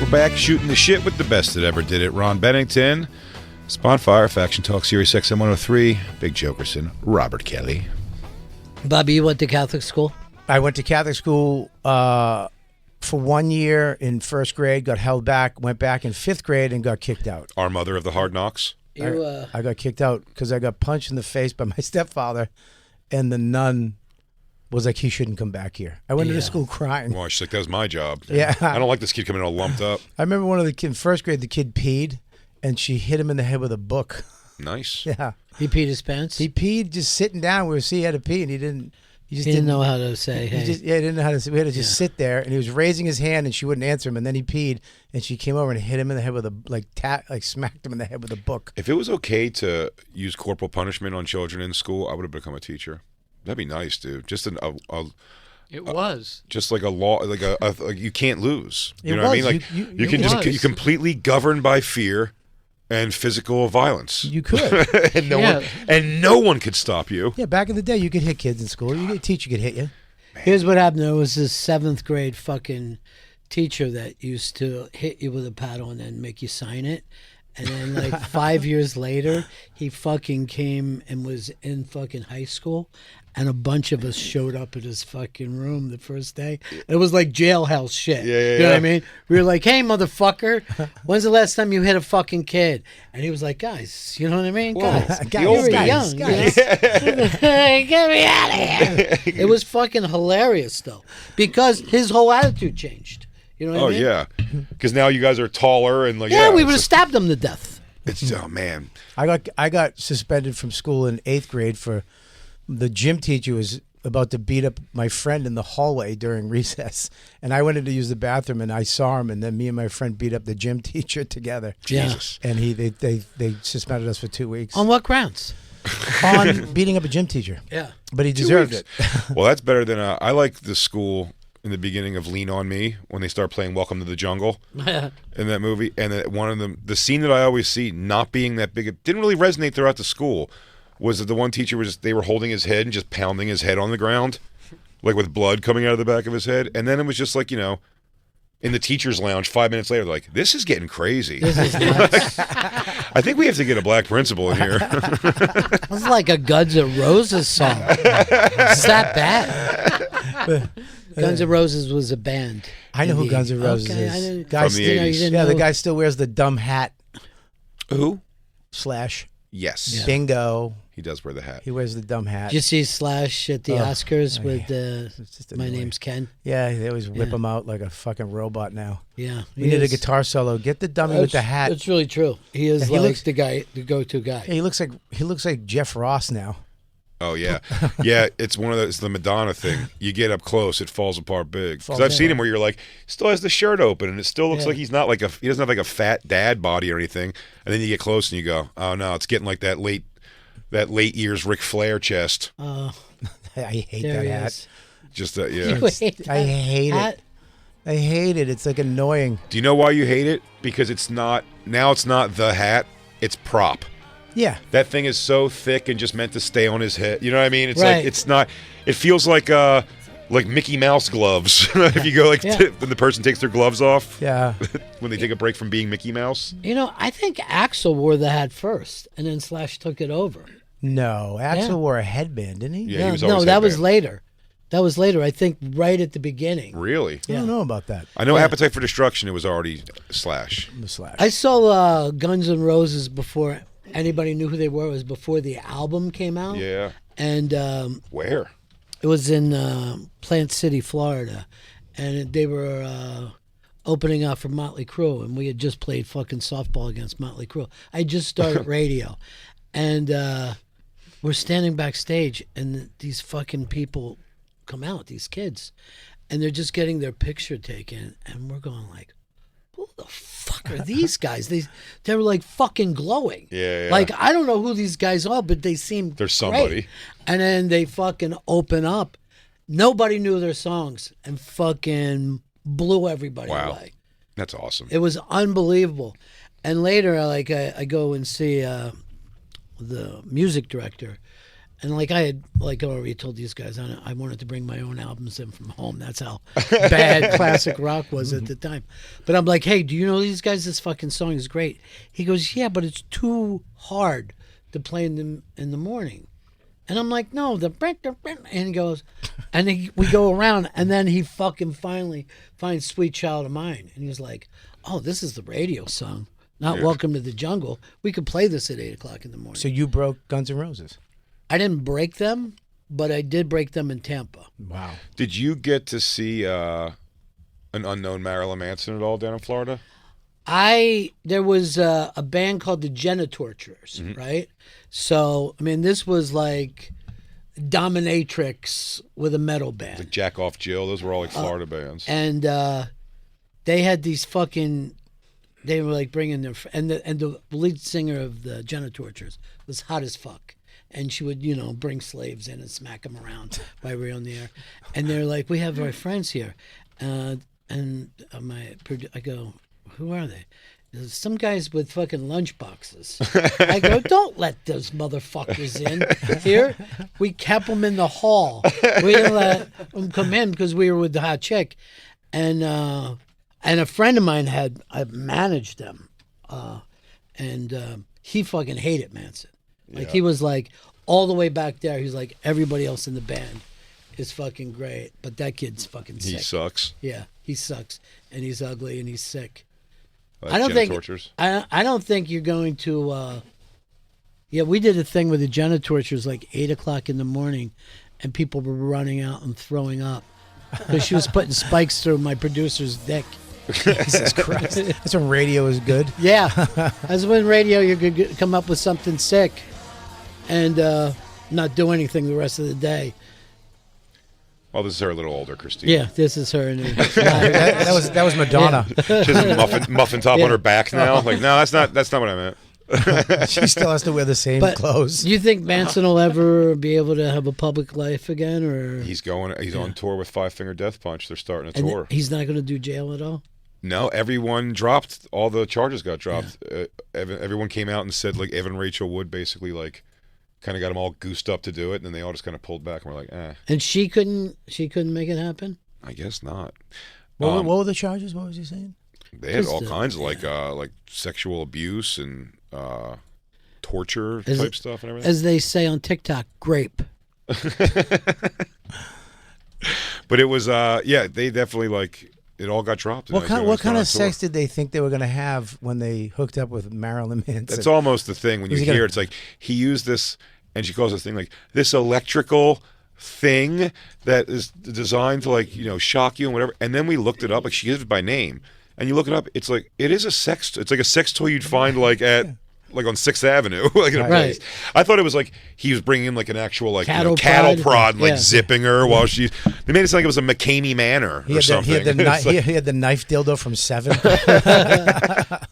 We're back shooting the shit with the best that ever did it. Ron Bennington, Bonfire, Faction Talk, Sirius XM 103, Big Jokerson, Robert Kelly. Bobby, you went to Catholic school? I went to Catholic school for 1 year in first grade, got held back, went back in fifth grade, and got kicked out. Our mother of the hard knocks. I got kicked out because I got punched in the face by my stepfather, and the nun was like, he shouldn't come back here. I went into school crying. Well, she's like, that was my job. Yeah. I don't like this kid coming in all lumped up. I remember one of the kids in first grade, the kid peed, and she hit him in the head with a book. Nice. Yeah. He peed his pants? He peed just sitting down. We were seeing he had to pee, and he just didn't know how to say, hey. He didn't know how to say. We had to just sit there, and he was raising his hand, and she wouldn't answer him, and then he peed, and she came over and hit him in the head with a, smacked him in the head with a book. If it was okay to use corporal punishment on children in school, I would have become a teacher. That'd be nice, dude. Just It was just like a law, like you can't lose. You know was. what I mean? Like you can just you completely governed by fear and physical violence. You could, and no one could stop you. Yeah, back in the day, you could hit kids in school. A teacher could hit you. Man. Here's what happened. There was this seventh grade fucking teacher that used to hit you with a paddle and then make you sign it. And then like 5 years later, he fucking came and was in fucking high school. And a bunch of us showed up at his fucking room the first day. It was like jailhouse shit. You know what I mean? We were like, hey, motherfucker, when's the last time you hit a fucking kid? And he was like, guys, you know what I mean? Whoa. Guys, you were young. Guys. Hey, get me out of here. It was fucking hilarious, though, because his whole attitude changed. You know what I mean? Yeah. Because now you guys are taller and like we would have stabbed him to death. It's oh man. I got suspended from school in 8th grade for the gym teacher was about to beat up my friend in the hallway during recess, and I went in to use the bathroom and I saw him, and then me and my friend beat up the gym teacher together. Jesus. And they suspended us for 2 weeks On what grounds? on beating up a gym teacher. Yeah. But he deserved it. Well, that's better than I like the school in the beginning of Lean on Me when they start playing Welcome to the Jungle in that movie, and one of them, the scene that I always see not being that big, it didn't really resonate throughout the school, was that the one teacher they were holding his head and just pounding his head on the ground, like with blood coming out of the back of his head, and then it was just like, in the teacher's lounge 5 minutes later, like, this is getting crazy. This is nuts. I think we have to get a black principal in here. It's like a Guns N' Roses song. It's that bad. Guns N' Roses was a band. I know who Guns N' Roses is. From the 80s. The guy still wears the dumb hat. Who? Slash. Yes. Yeah. Bingo. He does wear the hat. He wears the dumb hat. Did you see Slash at the Oscars with My Name's Ken? Yeah, they always whip him out like a fucking robot now. Yeah. We need a guitar solo. Get the dummy with the hat. It's really true. He is the go-to guy. Yeah, he looks like Jeff Ross now. Oh yeah, yeah. It's the Madonna thing. You get up close, it falls apart big. Because I've seen him where you're like, still has the shirt open, and it still looks like he's not like he doesn't have like a fat dad body or anything. And then you get close and you go, oh no, it's getting like that late years Ric Flair chest. I hate that hat. Just that, yeah. I hate it. I hate it. It's like annoying. Do you know why you hate it? Because it's not the hat. It's prop. Yeah. That thing is so thick and just meant to stay on his head. You know what I mean? It's like it's not. It feels like Mickey Mouse gloves. If you go when the person takes their gloves off. Yeah. When they take a break from being Mickey Mouse. I think Axl wore the hat first, and then Slash took it over. No, Axl wore a headband, didn't he? Yeah, he was always that was later. That was later. I think right at the beginning. Really? I don't know about that. I know Appetite for Destruction. It was already Slash. The Slash. I saw Guns N' Roses before anybody knew who they were. It was before the album came out. Yeah. And where? It was in Plant City, Florida, and they were opening up for Motley Crue, and we had just played fucking softball against Motley Crue. I just started radio, and we're standing backstage, and these fucking people come out, these kids, and they're just getting their picture taken, and we're going like, who the fuck are these guys? They were like fucking glowing. Yeah. Like, I don't know who these guys are, but they seem There's somebody. Great. And then they fucking open up. Nobody knew their songs and fucking blew everybody away. That's awesome. It was unbelievable. And later, I go and see the music director, And like I had, like I already told these guys, I wanted to bring my own albums in from home. That's how bad classic rock was at the time. But I'm like, hey, do you know these guys? This fucking song is great. He goes, yeah, but it's too hard to play in the morning. And I'm like, no, and he goes, and we go around, and then he fucking finally finds Sweet Child of Mine. And he's like, oh, this is the radio song, not Welcome to the Jungle. We could play this at 8 o'clock in the morning. So you broke Guns N' Roses? I didn't break them, but I did break them in Tampa. Wow. Did you get to see an unknown Marilyn Manson at all down in Florida? There was a band called the Genitorturers, right? So, I mean, this was like Dominatrix with a metal band. Like Jack Off Jill, those were all like Florida bands. And they had these fucking, they were like bringing their, and the lead singer of the Genitorturers was hot as fuck. And she would, bring slaves in and smack them around while we were on the air. And they're like, we have our friends here. I go, who are they? There's some guys with fucking lunch boxes. I go, don't let those motherfuckers in here. We kept them in the hall. We didn't let them come in because we were with the hot chick. And a friend of mine had managed them. And he fucking hated Manson. Like, he was like, all the way back there, he's like, everybody else in the band is fucking great, but that kid's fucking sick. He sucks. Yeah, he sucks, and he's ugly, and he's sick. Like I don't think. Genitorturers. I don't think you're going to. Yeah, we did a thing with the Genitorturers like 8 o'clock in the morning, and people were running out and throwing up because she was putting spikes through my producer's dick. Jesus Christ. That's when radio is good. Yeah, that's when radio you could come up with something sick, and not do anything the rest of the day. Oh, this is her a little older, Christine. Yeah, this is her. That was Madonna. Yeah. She has a muffin top on her back now. Like, no, that's not what I meant. She still has to wear the same clothes. Do you think Manson will ever be able to have a public life again, or he's on tour with Five Finger Death Punch? They're starting a tour. He's not going to do jail at all? No, everyone dropped. All the charges got dropped. Yeah. Everyone came out and said, like, Evan Rachel Wood basically, like, kind of got them all goosed up to do it, and then they all just kind of pulled back and were like, eh. And she couldn't make it happen? I guess not. What were the charges? What was he saying? They had all kinds of like sexual abuse and torture type stuff and everything. As they say on TikTok, grape. But it was they definitely it all got dropped. What kind of sex did they think they were going to have when they hooked up with Marilyn Manson? That's almost the thing. When you hear it's like he used this, and she calls this thing like this electrical thing that is designed to shock you and whatever. And then we looked it up. Like, she gives it by name, and you look it up. It's like it's like a sex toy you'd find like on 6th Avenue, like in a place. I thought it was like he was bringing in like an actual cattle prod and zipping her while she. They made it sound like it was a McCamey Manor or something. He had the knife dildo from 7.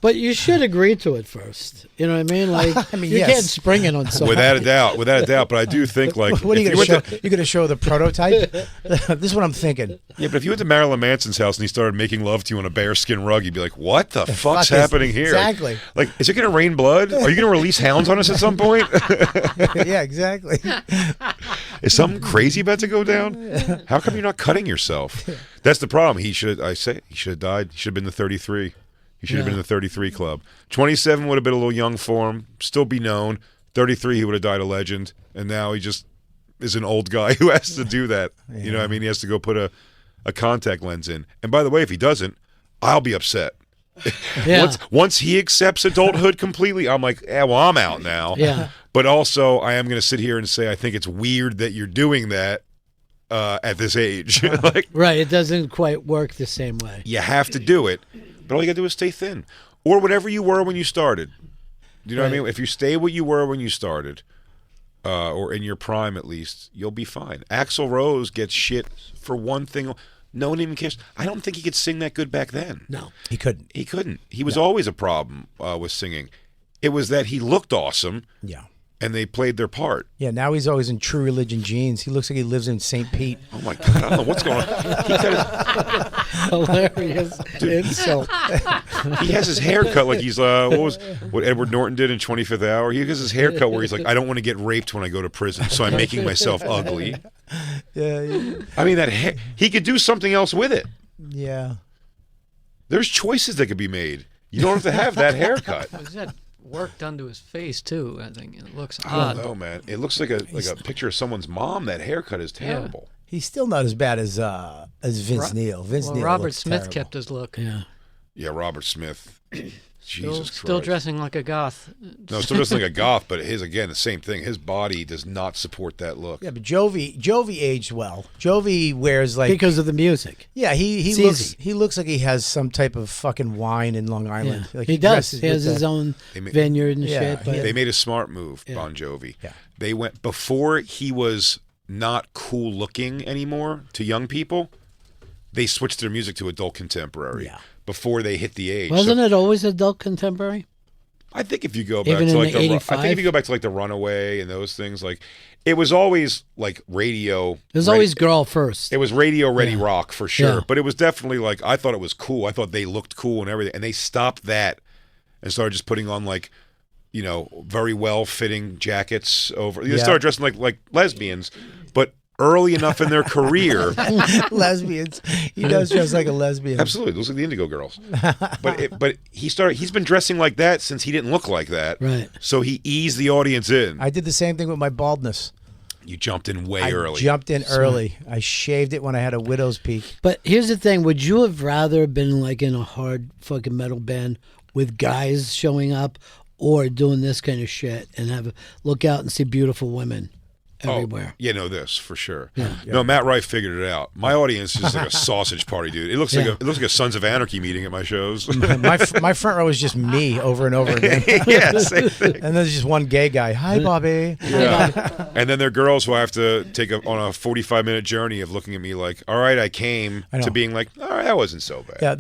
But you should agree to it first. You know what I mean? Like, you can't spring it on someone. Without a doubt. But I do think what are you going to show? You're going to show the prototype? This is what I'm thinking. Yeah, but if you went to Marilyn Manson's house and he started making love to you on a bearskin rug, you'd be like, "What the fuck's happening here?" Exactly. Like, is it going to rain blood? Are you going to release hounds on us at some point? Yeah, exactly. Is something crazy about to go down? How come you're not cutting yourself? That's the problem. He should have died. He should have been the 33. He should have been in the 33 club. 27 would have been a little young for him, still be known. 33, he would have died a legend. And now he just is an old guy who has to do that. Yeah. You know what I mean? He has to go put a contact lens in. And by the way, if he doesn't, I'll be upset. Yeah. Once he accepts adulthood completely, I'm like, well, I'm out now. Yeah. But also, I am going to sit here and say I think it's weird that you're doing that at this age. Right, it doesn't quite work the same way. You have to do it, but all you got to do is stay thin. Or whatever you were when you started. Do you know what I mean? If you stay what you were when you started, or in your prime at least, you'll be fine. Axl Rose gets shit for one thing. No one even cares. I don't think he could sing that good back then. No, he couldn't. He was always a problem with singing. It was that he looked awesome. Yeah. and they played their part. Yeah, now he's always in True Religion jeans. He looks like he lives in St. Pete. Oh my God, I don't know what's going on. He got Hilarious insult. he has his hair cut like he's what Edward Norton did in 25th Hour. He has his hair cut where he's like, I don't want to get raped when I go to prison, so I'm making myself ugly. Yeah. I mean, that he could do something else with it. Yeah. There's choices that could be made. You don't have to have that haircut. Was that work done to his face too? I think it looks I odd. don't know, man. It looks like a picture of someone's mom. That haircut is terrible. He's still not as bad as Vince Neil. Vince Neil Robert looks Smith terrible. kept his look. Yeah, Robert Smith. Jesus Christ. Still dressing like a goth. No, still dressing like a goth, but his, again, the same thing. His body does not support that look. Yeah, but Jovi aged well. Jovi wears like Because of the music. yeah, he It's looks easy. he looks like he has some type of fucking wine in Long Island. Yeah. Like He does. dresses He has with his the- own They ma- vineyard and Yeah, shit. But They made a smart move, Bon Jovi. Yeah. They went, before he was not cool looking anymore to young people, they switched their music to adult contemporary before they hit the age. wasn't it always adult contemporary? I think if you go back Even to in like the I 85? think if you go back to like the Runaway and those things, like it was always like radio. It was always girl first. It was radio ready rock for sure, Yeah. but it was definitely like I thought it was cool. I thought they looked cool and everything, and they stopped that and started just putting on like, you know, very well fitting jackets over. They started dressing like lesbians, but early enough in their career. lesbians. He does dress like a lesbian. Absolutely, those are the Indigo Girls. But he's been dressing like that since he didn't look like that. Right. So he eased the audience in. I did the same thing with my baldness. You jumped in way I early. jumped in early. I shaved it when I had a widow's peak. But here's the thing: would you have rather been like in a hard fucking metal band with guys showing up, or doing this kind of shit and have a look out and see beautiful women everywhere? Yeah, no, this for sure. No, Matt Wright figured it out. My audience is like a sausage party, dude. It looks like a Sons of Anarchy meeting at my shows. my front row is just me over and over again. Yeah, same thing. And there's just one gay guy. Hi, Bobby. Yeah. And then there are girls who I have to take on a 45-minute journey of looking at me like, all right, I came, to being like, all right, that wasn't so bad. Yeah,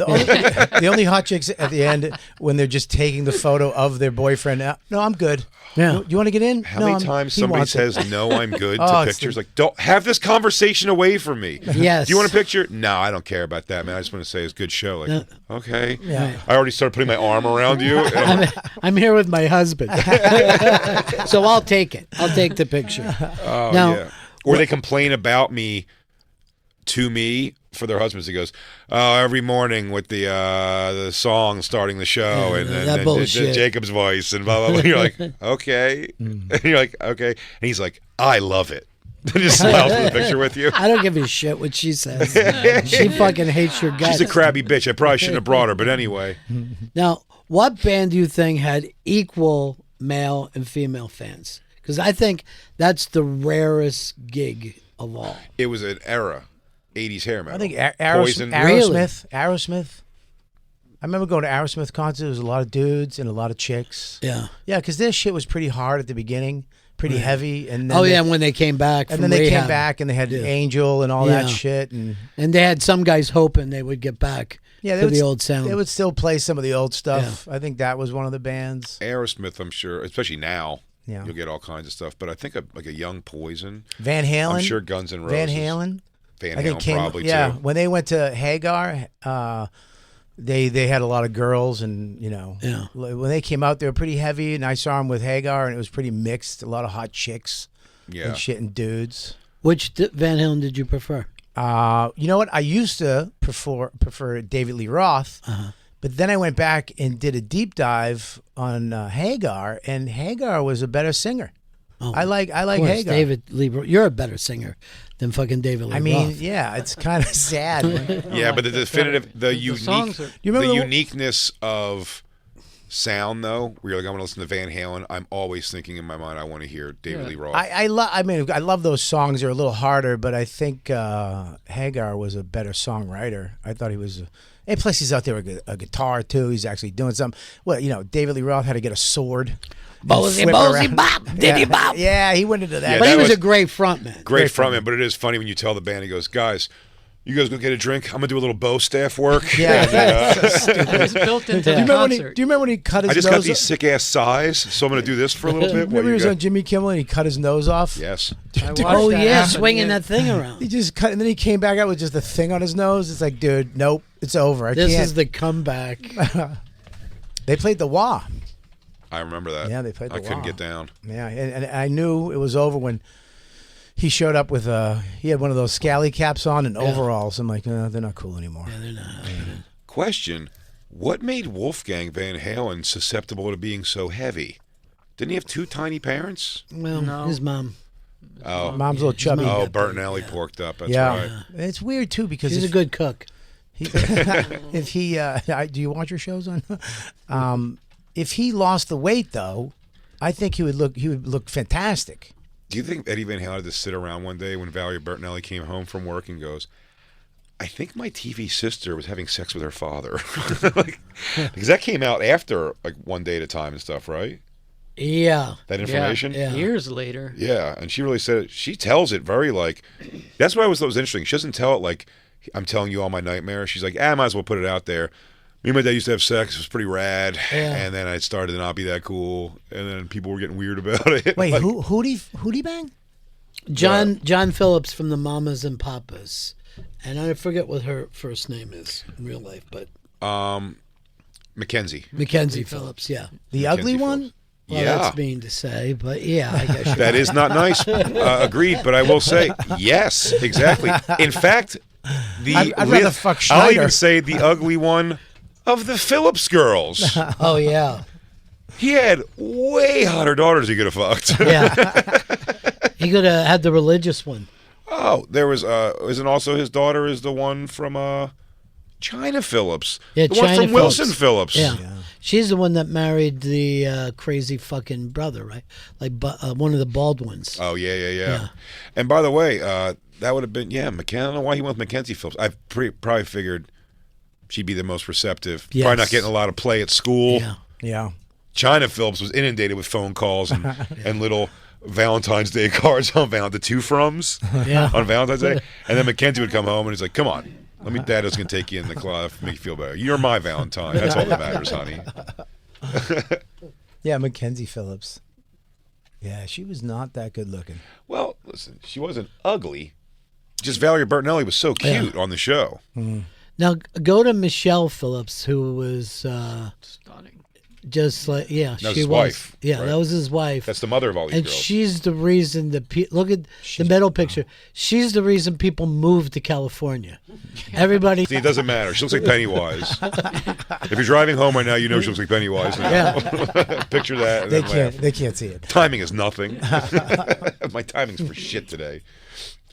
the only hot chicks at the end when they're just taking the photo of their boyfriend. No, I'm good. Yeah. Do you want to get in? How No, many times he somebody wants it. says, no, I'm good Oh, to it's pictures? Like, don't have this conversation away from me. Yes. Do you want a picture? No, I don't care about that, man. I just want to say it's a good show. Like, okay. Yeah. I already started putting my arm around you. And I'm I'm here with my husband, so I'll take it. I'll take the picture. Oh, Now- yeah. Or they complain about me to me for their husbands. He goes, "Oh, every morning with the song starting the show, and that then bullshit. Jacob's voice, and blah blah blah." You're like, okay, and you're like, okay, and he's like, "I love it." And just smiles for the picture with you. I don't give a shit what she says. She fucking hates your guts. She's a crabby bitch. I probably shouldn't have brought her, but anyway. Now, what band do you think had equal male and female fans? Because I think that's the rarest gig of all. It was an era, 80s hair metal. I think Poison. Aerosmith. I remember going to Aerosmith concerts. There was a lot of dudes and a lot of chicks. Yeah. Yeah, because their shit was pretty hard at the beginning, pretty heavy. And then Oh, they- yeah, and when they came back and from then they rehab. came back and they had Yeah. Angel and all that Yeah. shit. And And they had some guys hoping they would get back yeah, to the old sound. They would still play some of the old stuff. I think that was one of the bands. Aerosmith, I'm sure, especially now, Yeah. you'll get all kinds of stuff. But I think like a young Poison. Van Halen. I'm sure Guns N' Roses. Van Halen. Van I think Halen probably yeah, too. when they went to Hagar, they had a lot of girls, and you know, Yeah. when they came out, they were pretty heavy. And I saw them with Hagar, and it was pretty mixed. A lot of hot chicks Yeah. and shit and dudes. Which Van Halen did you prefer? You know what? I used to prefer David Lee Roth, but then I went back and did a deep dive on Hagar, and Hagar was a better singer. Oh, I like of course, Hagar. David Lee. You're a better singer than fucking David Lee. I mean, Roth. yeah, it's kind of sad. Yeah, but the definitive, the songs unique, are- You remember the the- uniqueness of sound, though, where you're like, I'm going to listen to Van Halen. I'm always thinking in my mind, I want to hear David Lee Roth. I love those songs. They're a little harder, but I think Hagar was a better songwriter. I thought he was. And plus, he's out there with a guitar too. He's actually doing something. Well, you know, David Lee Roth had to get a sword. and Ballsy, flip ballsy, around. bop, diddy bop. Yeah, he went into that. Yeah, But that he was was- a great frontman. Great frontman, but it is funny when you tell the band, he goes, guys, You guys go get a drink. I'm gonna do a little bow staff work. Yeah, It was built into the concert. Do you remember when he cut his I just nose got these sick ass sighs, so I'm gonna do this for a little bit. Remember he was on Jimmy Kimmel and he cut his nose off? Yes. I watched Oh that yeah, happen, swinging yeah. that thing around. He just cut, and then he came back out with just a thing on his nose. It's like, dude, nope, it's over. I This can't. is the comeback. They played the wah. I remember that. Yeah, they played the I couldn't wah. get down. Yeah, and I knew it was over when he showed up with he had one of those scally caps on and overalls. I'm like, no, they're not cool anymore. Yeah, they're not. Question: what made Wolfgang Van Halen susceptible to being so heavy? Didn't he have 2 tiny parents? Well, No. his mom. Oh, Mom's a little chubby. mom. oh, got Bert and big, Ellie yeah. porked up. That's yeah, right. it's weird too because He's a good cook. if he do you watch your shows on? If he lost the weight though, I think he would look fantastic. Do you think Eddie Van Halen had to sit around one day when Valerie Bertinelli came home from work and goes, I think my TV sister was having sex with her father? Because that came out after, like, one day at a time and stuff, right? Yeah. That information? Yeah. Years later. Yeah, and she really said it. She tells it very, like, that's what I always thought was interesting. She doesn't tell it like, I'm telling you all my nightmares. She's like, I might as well put it out there. Me and my dad used to have sex. It was pretty rad. Yeah. And then I started to not be that cool. And then people were getting weird about it. Wait, Like, who'd he bang? John Phillips from the Mamas and Papas. And I forget what her first name is in real life, but Mackenzie. Mackenzie Phillips, yeah. The ugly Mackenzie one? Phillips. Well, Yeah. that's mean to say, but yeah, I guess you're That is not nice. Agreed, but I will say, yes, exactly. In fact, I'd rather fuck I'll Schneider. even say the ugly one of the Phillips girls. Oh, yeah. He had way hotter daughters he could have fucked. Yeah. He could have had the religious one. Oh, there was, isn't also his daughter is the one from China Phillips. Yeah, the one China from Wilson Phillips. Phillips. Yeah. She's the one that married the crazy fucking brother, right? Like one of the Baldwins. Oh, yeah. Yeah. And by the way, that would have been, I don't know why he went with Mackenzie Phillips. I probably figured she'd be the most receptive. Yes. Probably not getting a lot of play at school. Yeah. Yeah. China Phillips was inundated with phone calls and little Valentine's Day cards on the two froms Yeah. on Valentine's Day. And then Mackenzie would come home and he's like, come on. Dad is going to take you in the club, make you feel better. You're my Valentine. That's all that matters, honey. Yeah, Mackenzie Phillips. Yeah, she was not that good looking. Well, listen, she wasn't ugly. Just Valerie Bertinelli was so cute on the show. Now go to Michelle Phillips, who was Stunning. just like That was she his was. wife, Yeah, right? that was his wife. That's the mother of all these and girls. she's the reason that look at the middle picture. She's the reason people moved to California. Everybody. See, it doesn't matter. She looks like Pennywise. If you're driving home right now, you know she looks like Pennywise now. Yeah. Picture that. And They then can't. laugh. They can't see it. Timing is nothing. My timing's for shit today.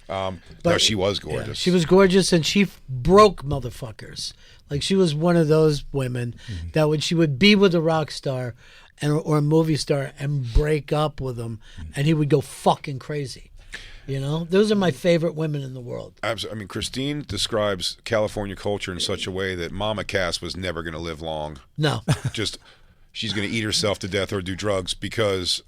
No, she was gorgeous. Yeah, she was gorgeous, and she broke motherfuckers. Like she was one of those women that she would be with a rock star, or a movie star, and break up with him, and he would go fucking crazy. You know, those are my favorite women in the world. I mean, Christine describes California culture in such a way that Mama Cass was never going to live long. No, Just, she's going to eat herself to death or do drugs because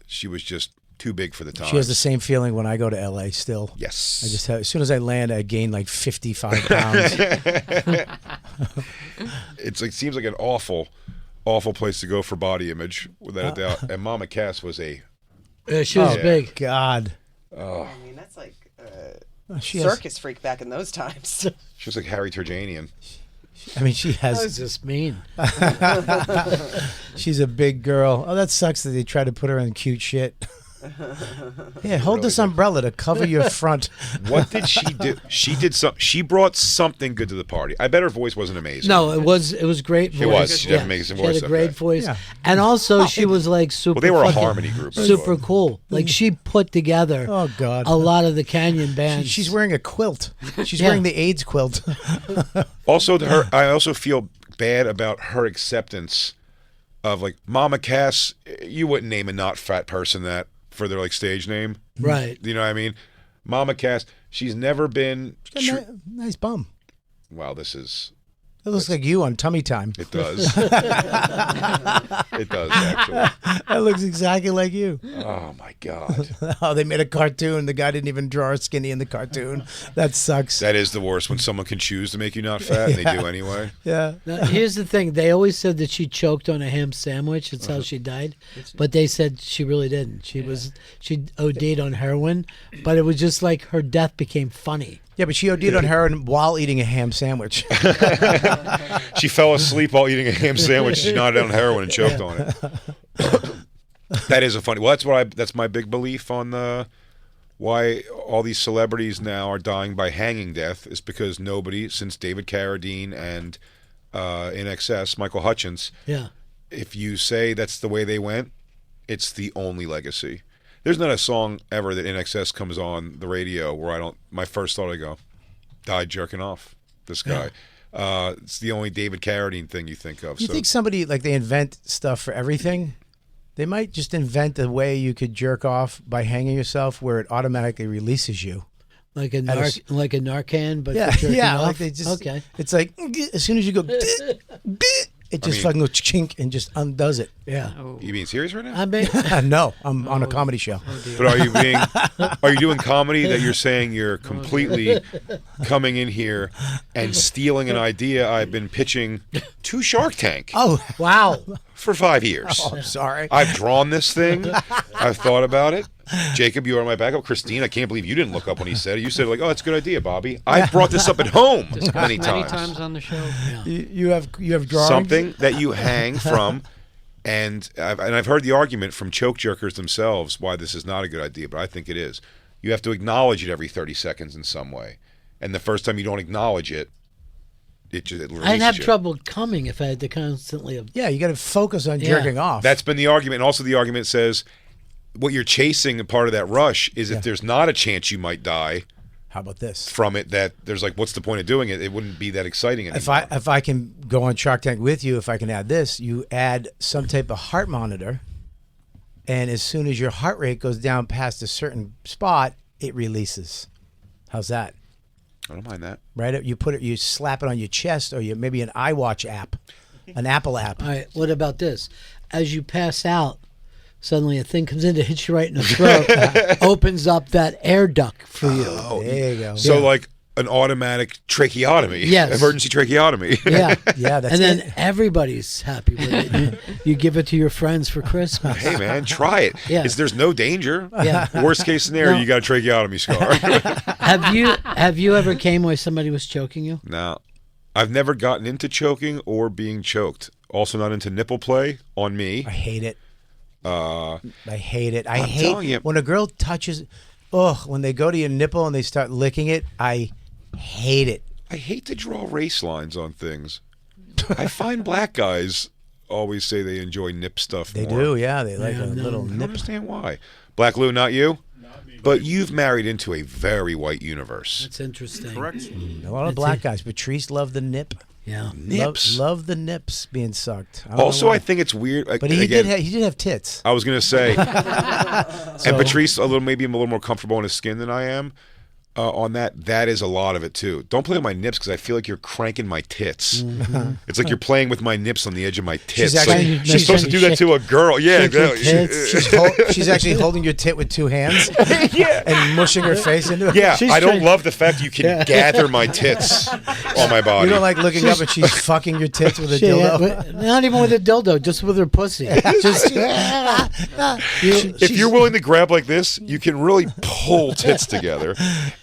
she was just too big for the time. She has the same feeling when I go to LA still. Yes. I just have, as soon as I land, I gain like 55 pounds. It's like seems like an awful place to go for body image, without a doubt. And Mama Cass was a she was Yeah. big. God. I mean, that's like She has, circus freak back in those times. she was like Harry Turjanian. I mean, she That was has. just mean. She's a big girl. Oh, that sucks that they try to put her in cute shit. Yeah, hold this umbrella to cover your front. What did she do? She did some. She brought something good to the party. I bet her voice wasn't amazing. No, it was great voice. It was. She Yeah. definitely makes a She had voice, a great okay. voice, Yeah. and also she was like super. Well, they were a fucking harmony group. I super thought. cool. Like she put together. Oh, God. a lot of the Canyon bands. She's wearing a quilt. She's Yeah. wearing the AIDS quilt. Also, I also feel bad about her acceptance of like Mama Cass. You wouldn't name a not fat person that for their like stage name, right. You know what I mean? Mama Cass. She's never been. Nice bum. Wow, this is It looks like you on Tummy Time. It does. It does, actually. That looks exactly like you. Oh, my God. Oh, they made a cartoon. The guy didn't even draw skinny in the cartoon. That sucks. That is the worst, when someone can choose to make you not fat, and they do anyway. Yeah. Now, here's the thing. They always said that she choked on a ham sandwich. That's how she died. But they said she really didn't. She OD'd on heroin, but it was just like her death became funny. Yeah, but she OD'd on heroin while eating a ham sandwich. She fell asleep while eating a ham sandwich. She nodded on heroin and choked on it. That is a funny. Well, that's my big belief on why all these celebrities now are dying by hanging death is because nobody, since David Carradine and in excess, Michael Hutchence, Yeah. if you say that's the way they went, it's the only legacy. There's not a song ever that In Excess comes on the radio where my first thought I go, died jerking off, this guy. It's the only David Carradine thing you think of. You think somebody, like, they invent stuff for everything? They might just invent a way you could jerk off by hanging yourself where it automatically releases you. Like a Narcan, but for jerking yeah, off? like they just, okay. It's like, as soon as you go, it just fucking goes chink and just undoes it. Yeah. Oh. You being serious right now? I mean, No, I'm on a comedy show. But are you doing comedy that you're saying you're completely coming in here and stealing an idea I've been pitching to Shark Tank Oh, wow. for 5 years? oh, I'm sorry. I've drawn this thing. I've thought about it. Jacob, you are my backup. Christine, I can't believe you didn't look up when he said it. You said, like, oh, that's a good idea, Bobby. I brought this up at home many times. on the show. You have drawings? Something that you hang from, and I've heard the argument from choke jerkers themselves why this is not a good idea, but I think it is. You have to acknowledge it every 30 seconds in some way. And the first time you don't acknowledge it, it releases I'd have you. trouble coming if I had to constantly. Yeah, you got to focus on Yeah. jerking off. That's been the argument. And also the argument says what you're chasing, and part of that rush, is if there's not a chance you might die How about this? from it, that there's like, what's the point of doing it? It wouldn't be that exciting anymore. If I can go on Shark Tank with you, if I can add this, you add some type of heart monitor, and as soon as your heart rate goes down past a certain spot, it releases. How's that? I don't mind that. Right? You slap it on your chest, or maybe an iWatch app, an Apple app. All right. What about this? As you pass out, suddenly a thing comes in to hit you right in the throat, opens up that air duct for you. There you go. So like an automatic tracheotomy. Yes. Emergency tracheotomy. Yeah. Yeah, that's and then it. everybody's happy with it. You give it to your friends for Christmas. Hey man, try it. Yeah. There's no danger. Yeah. Worst case scenario, No. you got a tracheotomy scar. Have you ever came where somebody was choking you? Now, I've never gotten into choking or being choked. Also not into nipple play on me. I hate it. I hate it. I'm telling you. When a girl touches, when they go to your nipple and they start licking it, I hate it. I hate to draw race lines on things. I find black guys always say they enjoy nip stuff They more. do, yeah. They like Yeah, a no. little I don't nip. understand why. Black Lou, not you? But you've married into a very white universe. That's interesting. Correct? A lot of black guys. Patrice loved the nip. Yeah. Nips. Love the nips being sucked. I don't know Also, why. I think it's weird. But he again, did have tits. I was going to say, and Patrice, maybe I'm a little more comfortable in his skin than I am. On that, that is a lot of it too. Don't play with my nips because I feel like you're cranking my tits. It's like you're playing with my nips on the edge of my tits. She's actually- Like, she's supposed to do that to a girl. Yeah, Shake your exactly. tits. She's actually holding your tit with two hands and mushing her face into it. Yeah, She's I don't trying- love the fact you can gather my tits on my body. You don't like looking up and she's fucking your tits with a She dildo. not even with a dildo, just with her pussy. Just If you're willing to grab like this, you can really pull tits together,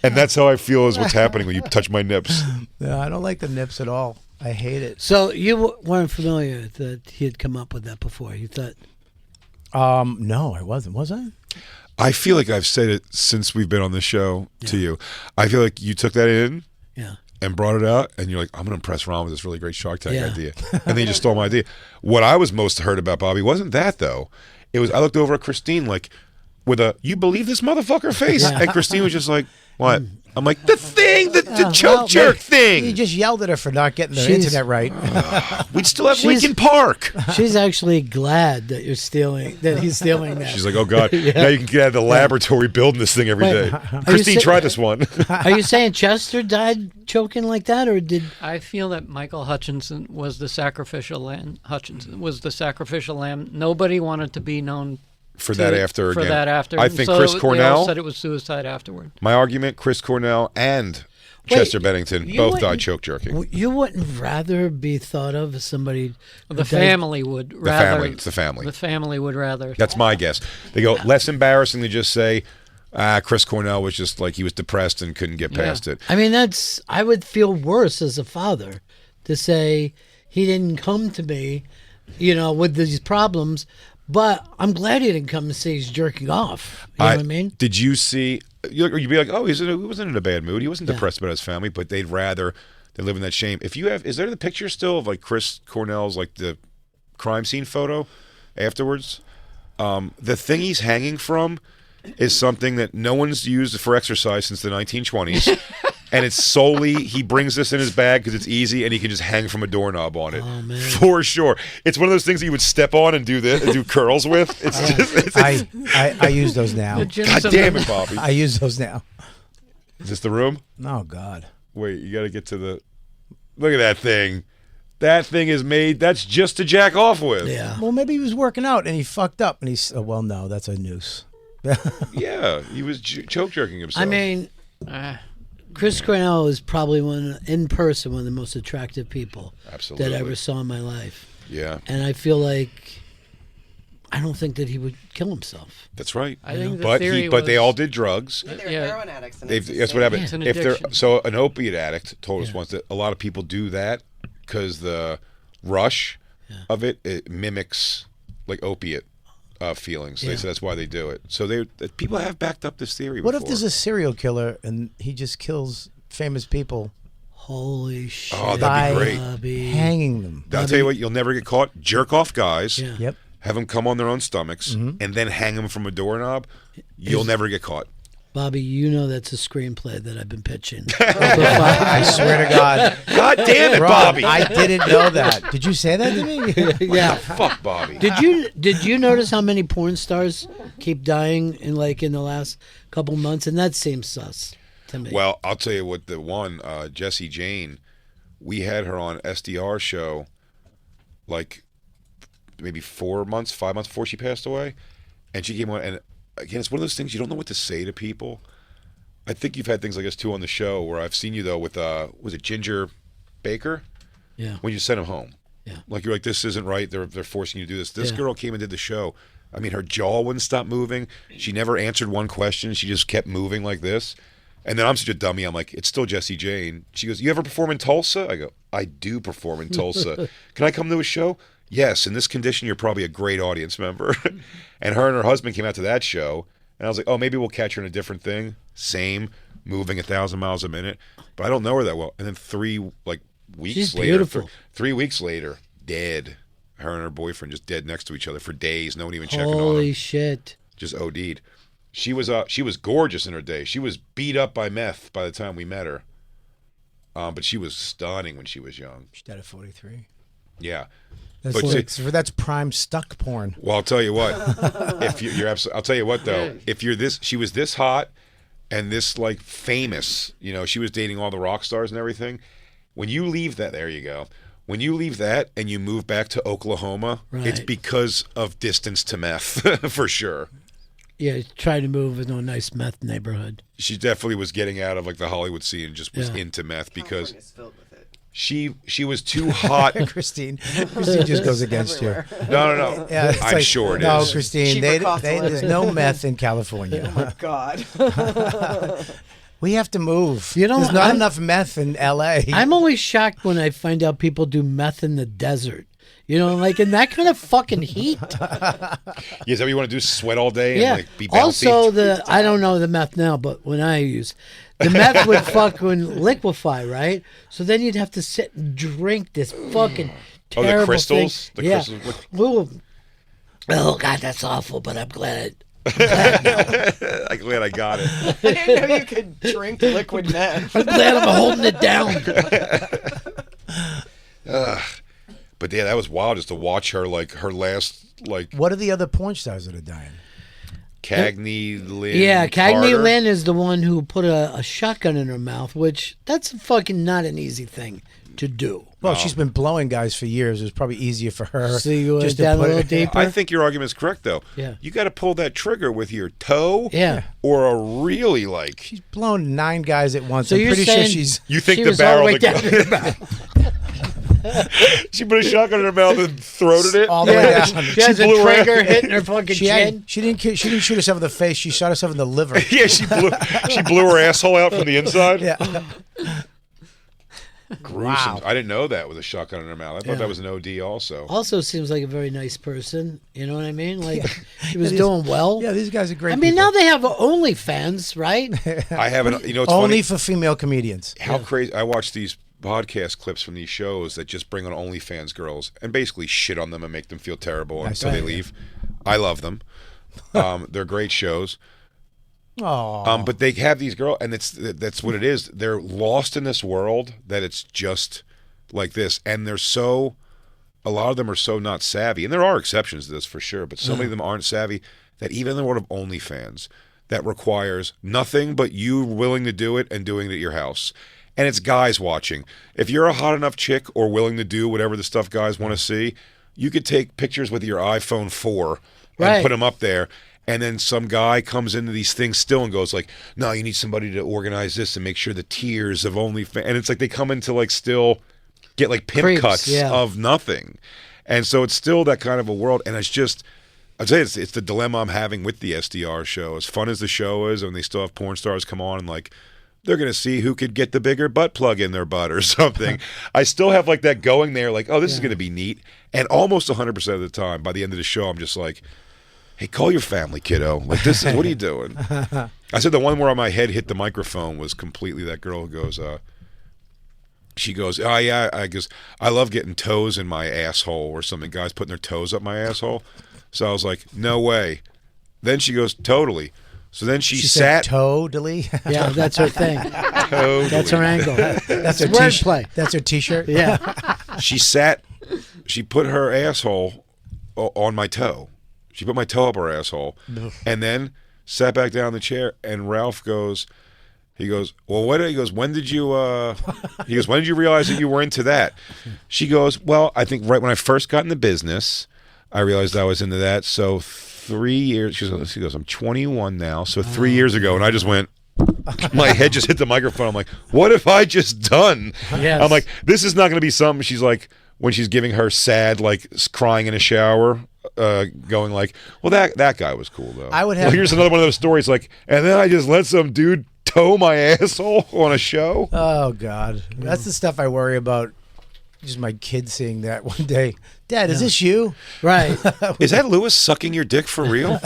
and that's how I feel is what's happening when you touch my nips. No, I don't like the nips at all. I hate it. So you weren't familiar that he had come up with that before. You thought, No, I wasn't. Was I? I feel like I've said it since we've been on the show to you. I feel like you took that in yeah, and brought it out, and you're like, I'm going to impress Ron with this really great Shark Tank Yeah. idea. And then you just stole my idea. What I was most hurt about, Bobby, wasn't that, though. It was, I looked over at Christine like, with a, you believe this motherfucker face? Yeah. And Christine was just like, What? I'm like, the thing, the choke Well, jerk You thing. just yelled at her for not getting the She's- internet right. We'd still have She's- Lincoln Park. She's actually glad that he's stealing that. She's like, oh, God, now you can get out of the laboratory building this thing every Wait, day. you Christine, say- try this one. Are you saying Chester died choking like that, or did? I feel that Michael Hutchinson was the sacrificial lamb. Nobody wanted to be known For that after for again. that after. I And think so Chris they all Cornell, said it was suicide afterward. my argument, Chris Cornell and Wait, Chester Bennington you both wouldn't- died choke jerking. You wouldn't rather be thought of as somebody? The who died- family would rather. family, it's the family. The family would rather. That's my guess. They go, less embarrassing to just say, Chris Cornell was just like, he was depressed and couldn't get past it. I mean, I would feel worse as a father to say he didn't come to me, with these problems. But I'm glad he didn't come and say he's jerking off. You know what I mean? Did you see? You'd be like, oh, he wasn't in a bad mood. He wasn't depressed about his family, but they'd rather they live in that shame. If you have, is there the picture still of like Chris Cornell's like the crime scene photo afterwards? The thing he's hanging from is something that no one's used for exercise since the 1920s. And it's solely, he brings this in his bag because it's easy and he can just hang from a doorknob on it. Oh, man. For sure. It's one of those things that you would step on and do this and do curls with. It's just, I use those now. God damn it, Bobby. I use those now. Is this the room? Oh, God. Wait, you got to get to the, look at that thing. That thing is made, that's just to jack off with. Yeah. Well, maybe he was working out and he fucked up and he's, well, no, that's a noose. Yeah, he was choke jerking himself. I mean, Chris Cornell is probably one of the most attractive people Absolutely. that I ever saw in my life. Yeah, And I feel like I don't think that he would kill himself. that's right. I think the But theory but they was- all did drugs. They're Yeah. heroin addicts. And They've, it's the that's what same. happened. It's an If they're addiction. so an opiate addict told us once that a lot of people do that because the rush of it mimics like opiate feelings. They Yeah. say that's why they do it. So people have backed up this theory. What if before. there's a serial killer and he just kills famous people Holy shit. Oh, that'd be by great. Bobby. hanging them? I'll tell you what, you'll never get caught. Jerk off guys. Yeah. Yep. Have them come on their own stomachs and then hang them from a doorknob. You'll never get caught. Bobby, that's a screenplay that I've been pitching. I swear to God. God damn it, Rob, Bobby. I didn't know that. Did you say that to me? Yeah. Fuck Bobby. Did you notice how many porn stars keep dying in the last couple months? And that seems sus to me. Well, I'll tell you what, the one, Jessie Jane, we had her on SDR show like maybe 5 months before she passed away. And she came on, and again, it's one of those things you don't know what to say to people. I think you've had things like this too on the show where I've seen you though with, was it Ginger Baker? Yeah. When you sent him home. Yeah. Like you're like, this isn't right. They're forcing you to do this. This Yeah. girl came and did the show. I mean, her jaw wouldn't stop moving. She never answered one question. She just kept moving like this. And then I'm such a dummy. I'm like, it's still Jessie Jane. She goes, you ever perform in Tulsa? I go, I do perform in Tulsa. Can I come to a show? Yes. In this condition, you're probably a great audience member. And her and her husband came out to that show. And I was like, oh, maybe we'll catch her in a different thing. Same, moving 1,000 miles a minute. But I don't know her that well. And then 3 weeks She's later, beautiful. 3 weeks later, dead. Her and her boyfriend just dead next to each other for days. No one even checking on Holy them. shit. Just OD'd. She was gorgeous in her day. She was beat up by meth by the time we met her. But she was stunning when she was young. She's dead at 43. Yeah. That's, But that's prime stuck porn. Well, I'll tell you what. If you're absolutely, I'll tell you what though. If you're this, she was this hot and this like famous. You know, she was dating all the rock stars and everything. When you leave that, there you go. When you leave that and you move back to Oklahoma, it's Right. because of distance to meth, for sure. Yeah, trying to move into a nice meth neighborhood. She definitely was getting out of like the Hollywood scene and just was Yeah. into meth because California's filled with it. she was too hot. Christine just goes against you. No. Yeah, it's I'm like, sure it no, is. Christine, Cheaper cost of there's living. no meth in California. Oh, God. We have to move. You know, there's not I'm- enough meth in L.A. I'm always shocked when I find out people do meth in the desert. You know, like in that kind of fucking heat. Yeah, is that what you want to do? Sweat all day and Yeah. like be bouncy? Also, I don't know the meth now, but when I used the meth would fucking liquefy, right? So then you'd have to sit and drink this fucking Oh, the terrible crystals? thing. The Yeah. crystals? Ooh. Oh God, that's awful. But I'm glad I'm glad I got it. I didn't know you could drink liquid meth. I'm glad I'm holding it down. But yeah, that was wild just to watch her, like, her last, like, What are the other porn stars that are dying? Cagney Lynn. Yeah, Cagney Carter. Lynn is the one who put a shotgun in her mouth, which that's fucking not an easy thing to do. Well, she's been blowing guys for years. It was probably easier for her. So you went just to down a put little it- deeper? I think your argument is correct, though. Yeah. You got to pull that trigger with your toe. Yeah. Or a really, like. She's blown 9 guys at once. So I'm you're pretty sure saying she's. You think she the was all barrel. the way that- down in her mouth. She put a shotgun in her mouth and throated it. All the way down. She has a blew her- trigger hitting her fucking She, chin. didn't shoot herself in the face. She shot herself in the liver. Yeah, she blew her asshole out from the inside. Yeah. Gruesome. Wow. I didn't know that with a shotgun in her mouth. I thought Yeah. that was an OD also. Also seems like a very nice person. You know what I mean? Like he was These- doing well. Yeah, these guys are great. I mean, people. now they have OnlyFans, right? I haven't. You know, it's only funny for female comedians. how crazy. I watch these podcast clips from these shows that just bring on OnlyFans girls and basically shit on them and make them feel terrible until they leave. I love them. They're great shows. Oh, But they have these girls, and that's what it is. They're lost in this world that it's just like this, and they're so. A lot of them are so not savvy, and there are exceptions to this for sure. But so many of them aren't savvy that even in the world of OnlyFans, that requires nothing but you willing to do it and doing it at your house. And it's guys watching. If you're a hot enough chick or willing to do whatever the stuff guys want to see, you could take pictures with your iPhone 4 and Right. put them up there. And then some guy comes into these things still and goes like, no, you need somebody to organize this and make sure the tiers of OnlyFans. And it's like they come into like still get like pimp Creeps, cuts yeah. of nothing. And so it's still that kind of a world. And it's just, I'd say it's the dilemma I'm having with the SDR show. As fun as the show is, and they still have porn stars come on and like, they're going to see who could get the bigger butt plug in their butt or something. I still have like that going there, like, oh, this is going to be neat. And almost 100% of the time, by the end of the show, I'm just like, hey, call your family, kiddo. Like, this is, what are you doing? I said the one where my head hit the microphone was completely that girl who goes, she goes, oh, yeah, I love getting toes in my asshole or something. Guys putting their toes up my asshole. So I was like, no way. Then she goes, totally. So then she said sat. totally. Yeah, that's her thing. Totally. That's her angle. That's her wordplay. That's her T-shirt. Yeah. She sat. She put her asshole on my toe. She put my toe up her asshole, and then sat back down in the chair. And Ralph goes, he goes, well, what? He goes, when did you? He goes, when did you realize that you were into that? She goes, well, I think right when I first got in the business, I realized I was into that. So 3 years. She goes, I'm 21 now. So 3 years ago, and I just went. My head just hit the microphone. I'm like, what have I just done? Yes. I'm like, this is not going to be something. She's like, when she's giving her sad, like crying in a shower, going like, well, that guy was cool though. I would have- Well, here's another one of those stories. Like, and then I just let some dude toe my asshole on a show. Oh God, that's the stuff I worry about. Just my kid seeing that one day. Dad, is this you? Right. Is that Lewis sucking your dick for real?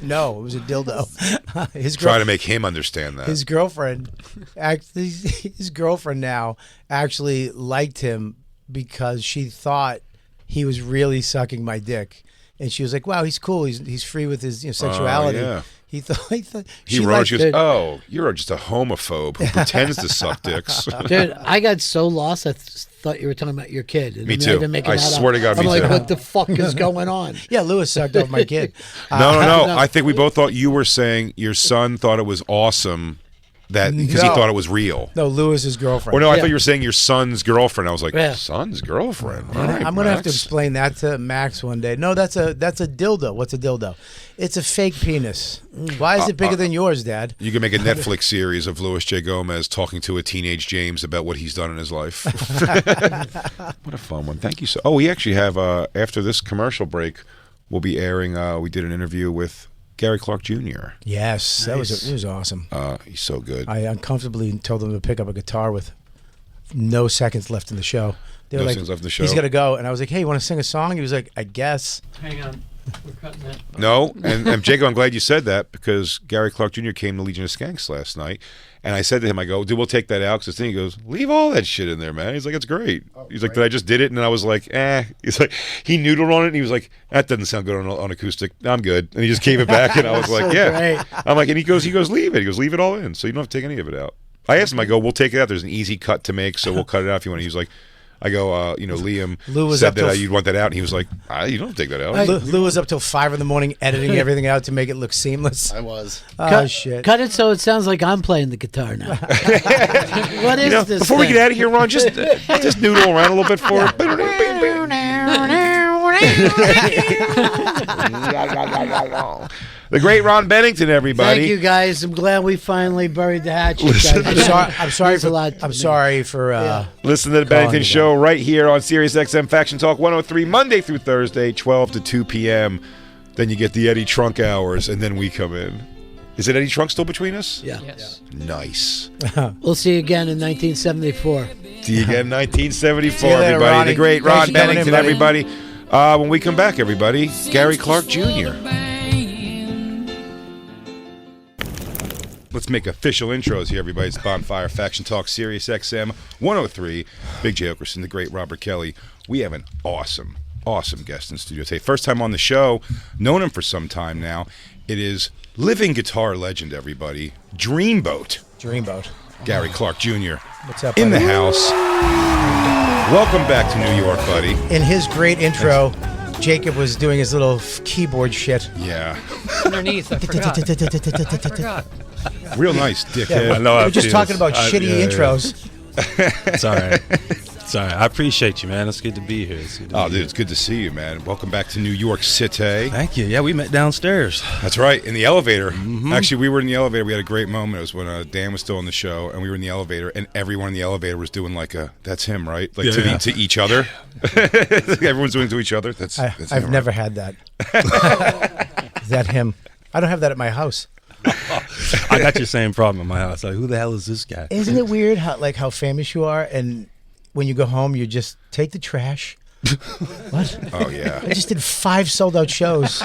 No, it was a dildo. His Try to make him understand that. His girlfriend, actually, his girlfriend now actually liked him because she thought he was really sucking my dick, and she was like, "Wow, he's cool. He's free with his sexuality." yeah. He thought He she wrote, liked she goes, it. oh, you're just a homophobe who pretends to suck dicks. Dude, I got so lost. I thought you were talking about your kid. And Me I'm too. not even making I that swear up. to God, I'm me like, too. what the fuck is going on? Yeah, Lewis sucked off my kid. No. I think we both thought you were saying your son thought it was awesome that because he No. thought it was real. No, Lewis's girlfriend. Or no, I Yeah. thought you were saying your son's girlfriend. I was like, Yeah. son's girlfriend? All right, I'm gonna have to Max. explain that to Max one day. No, that's a dildo. What's a dildo? It's a fake penis. Why is it bigger than yours, Dad? You can make a Netflix series of Louis J. Gomez talking to a teenage James about what he's done in his life. What a fun one. Thank you so. Oh, we actually have, after this commercial break, we'll be airing, we did an interview with Gary Clark Jr. Yes, it was awesome. He's so good. I uncomfortably told him to pick up a guitar with no seconds left in the show. They were No like, seconds left in the show? he's got to go. And I was like, hey, you want to sing a song? He was like, I guess. Hang on. No, and Jacob, I'm glad you said that because Gary Clark Jr. came to Legion of Skanks last night, and I said to him, I go, dude, we'll take that out because he goes, leave all that shit in there, man. He's like, it's great. He's like, but I just did it, and I was like, eh. He's like, he noodled on it, and he was like, that doesn't sound good on acoustic. I'm good, and he just gave it back, and I was like, yeah. Great. I'm like, and he goes, leave it. He goes, leave it all in, so you don't have to take any of it out. I asked him, I go, we'll take it out. There's an easy cut to make, so we'll cut it out if you want. He was like, I go, Liam Lou was said up till that you'd want that out, and he was like, you don't take that out. Lou was up till 5 a.m. editing everything out to make it look seamless. I was. Oh, shit. Cut it so it sounds like I'm playing the guitar now. What is this? Before we thing? get out of here, Ron, just noodle around a little bit for it. The great Ron Bennington, everybody. Thank you, guys. I'm glad we finally buried the hatchet. Listen, guys. I'm sorry Means a lot to I'm me. sorry for Listen to the Bennington you Show right here on Sirius XM Faction Talk 103, Monday through Thursday, 12 to 2 p.m. Then you get the Eddie Trunk hours, and then we come in. Is it Eddie Trunk still between us? Yeah. Yes. Nice. We'll see you again in 1974. See you again, 1974, See you later, everybody. Ronnie. The great Thanks Ron for coming in, Bennington, buddy. everybody. When we come back, everybody, Gary Clark Jr. Let's make official intros here, everybody. It's Bonfire Faction Talk, Sirius XM 103. Big J. Okerson, the great Robert Kelly. We have an awesome guest in studio today. First time on the show. Known him for some time now. It is living guitar legend, everybody. Dreamboat. Gary Clark Jr. What's up, in the buddy? house. Welcome back to New York, buddy. In his great intro, Jacob was doing his little keyboard shit. Yeah. Underneath, I forgot. Real nice, dickhead. Yeah, I know we're how it just feels. talking about shitty yeah. intros. It's all right. It's all right. I appreciate you, man. It's good to be here. It's good to Oh, be dude, here. it's good to see you, man. Welcome back to New York City. Thank you. Yeah, we met downstairs. That's right, in the elevator. Mm-hmm. Actually, we were in the elevator. We had a great moment. It was when Dan was still on the show, and we were in the elevator, and everyone in the elevator was doing like a, that's him, right? Like Yeah. to each other. Everyone's doing to each other. That's I've him, never right? had that. Is that him? I don't have that at my house. I got your same problem in my house. Like, who the hell is this guy? Isn't it weird how famous you are, and when you go home, you just take the trash. What? Oh, yeah. I just did 5 sold-out shows.